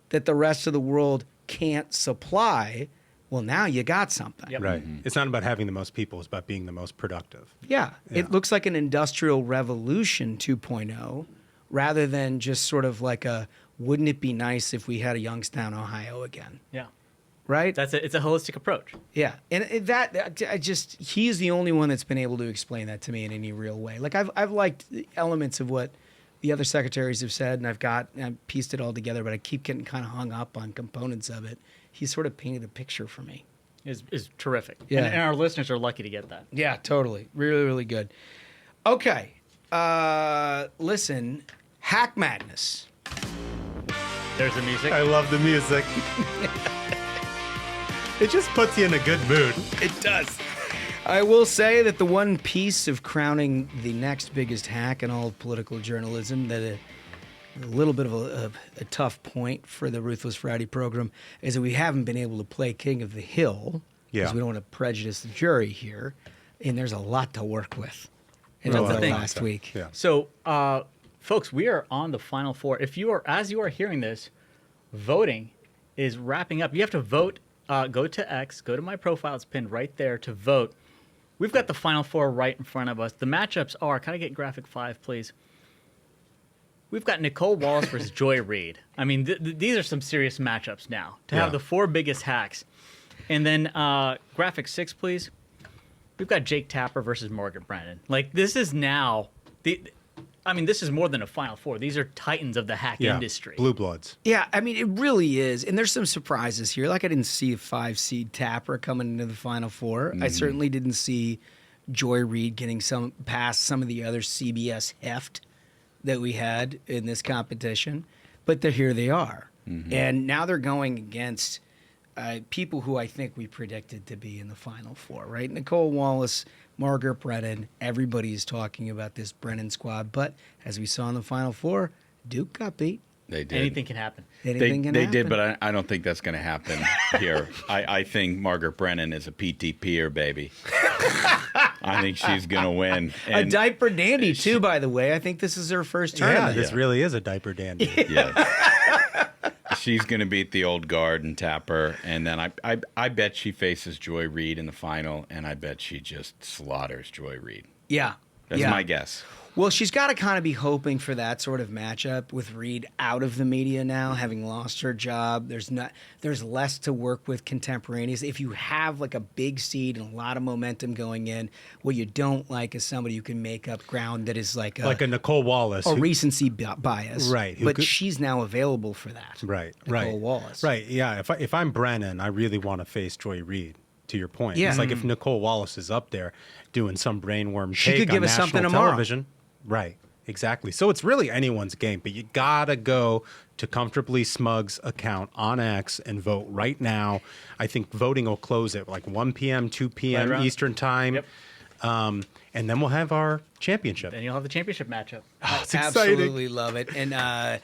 that the rest of the world can't supply, well, now you got something. Yep. Right. It's not about having the most people. It's about being the most productive. Yeah. It looks like an industrial revolution 2.0 rather than just sort of like a, wouldn't it be nice if we had a Youngstown, Ohio again? Yeah. Right? It's a holistic approach. Yeah, and he's the only one that's been able to explain that to me in any real way. Like I've liked elements of what the other secretaries have said, and I've pieced it all together, but I keep getting kind of hung up on components of it. He sort of painted a picture for me. Is terrific. Yeah. And our listeners are lucky to get that. Yeah, totally. Really, really good. Okay, listen, Hack Madness. There's the music. I love the music. It just puts you in a good mood. It does. I will say that the one piece of crowning the next biggest hack in all of political journalism, that a little bit of a tough point for the Ruthless Friday program, is that we haven't been able to play King of the Hill, because we don't want to prejudice the jury here, and there's a lot to work with. And That's the thing. Last week. Yeah. So, folks, we are on the final four. As you are hearing this, voting is wrapping up. You have to vote. Go to X, go to my profile, it's pinned right there to vote. We've got the final four right in front of us. The matchups are, can I get graphic 5, please? We've got Nicole Wallace versus Joy Reid. I mean, these are some serious matchups now. To have the 4 biggest hacks. And then graphic 6, please. We've got Jake Tapper versus Margaret Brennan. Like, this is now... this is more than a Final Four. These are titans of the hack industry. Blue bloods. Yeah, I mean, it really is. And there's some surprises here. Like, I didn't see a 5-seed Tapper coming into the Final Four. I certainly didn't see Joy Reid getting past some of the other CBS heft that we had in this competition. But here they are. And now they're going against people who I think we predicted to be in the Final Four, right? Nicole Wallace, Margaret Brennan, everybody's talking about this Brennan squad. But as we saw in the Final Four, Duke got beat. They did. Anything can happen. Anything can They happen. did, but I don't think that's going to happen here. I think Margaret Brennan is a PTPer, baby. I think she's going to win. A diaper dandy, too, by the way. I think this is her first tournament. Yeah, this really is a diaper dandy. Yeah. She's going to beat the old guard and Tapper, and then I bet she faces Joy Reid in the final, and I bet she just slaughters Joy Reid. Yeah. That's my guess. Well, she's got to kind of be hoping for that sort of matchup with Reid out of the media now, having lost her job. There's less to work with contemporaneous. If you have like a big seed and a lot of momentum going in, what you don't like is somebody who can make up ground that is like a Nicole Wallace. A recency bias. Right. But she's now available for that. Right. Nicole Wallace. Right. Yeah. If I'm Brennan, I really want to face Joy Reid. To your point, Yeah. It's like if Nicole Wallace is up there doing some brainworm She take could give on us national something tomorrow. television. Right, exactly. So it's really anyone's game, but you gotta go to Comfortably Smug's account on X and vote right now. I think voting will close at like 1 p.m., 2 p.m. Right around. Eastern time. Yep. and then we'll have our championship. Then you'll have the championship matchup. It's Absolutely love it. And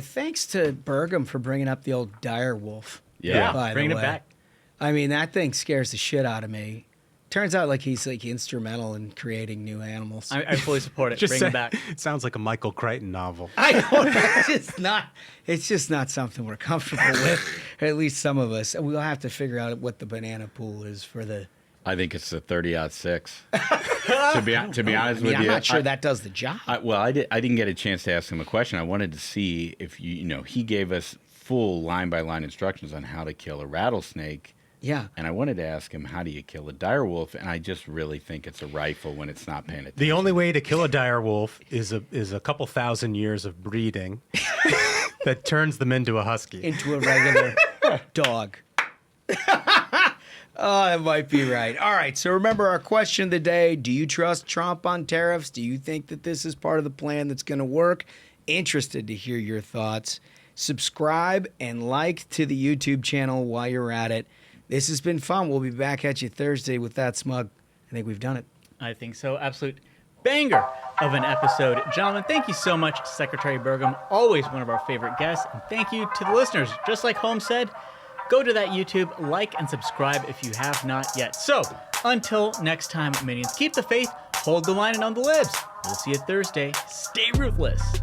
thanks to Burgum for bringing up the old dire wolf. Yeah, by the bringing it way. back. I mean, that thing scares the shit out of me. Turns out like he's like instrumental in creating new animals. I fully support it. Just Bring say- it back. It sounds like a Michael Crichton novel. I know it's just not something we're comfortable with, or at least some of us. We'll have to figure out what the banana pool is for the. I think it's the 30-06. to be honest with I'm you, not sure that does the job. I didn't get a chance to ask him a question. I wanted to see if he gave us full line-by-line instructions on how to kill a rattlesnake. Yeah. And I wanted to ask him, how do you kill a dire wolf? And I just really think it's a rifle when it's not paying attention. The only way to kill a dire wolf is a couple thousand years of breeding that turns them into a husky. Into a regular dog. Oh, that might be right. All right, so remember our question of the day. Do you trust Trump on tariffs? Do you think that this is part of the plan that's going to work? Interested to hear your thoughts. Subscribe and like to the YouTube channel while you're at it. This has been fun. We'll be back at you Thursday with that Smug. I think we've done it. I think so. Absolute banger of an episode. Gentlemen, thank you so much, Secretary Burgum. Always one of our favorite guests. And thank you to the listeners. Just like Holmes said, go to that YouTube, like and subscribe if you have not yet. So, until next time, minions, keep the faith, hold the line and on the libs. We'll see you Thursday. Stay ruthless.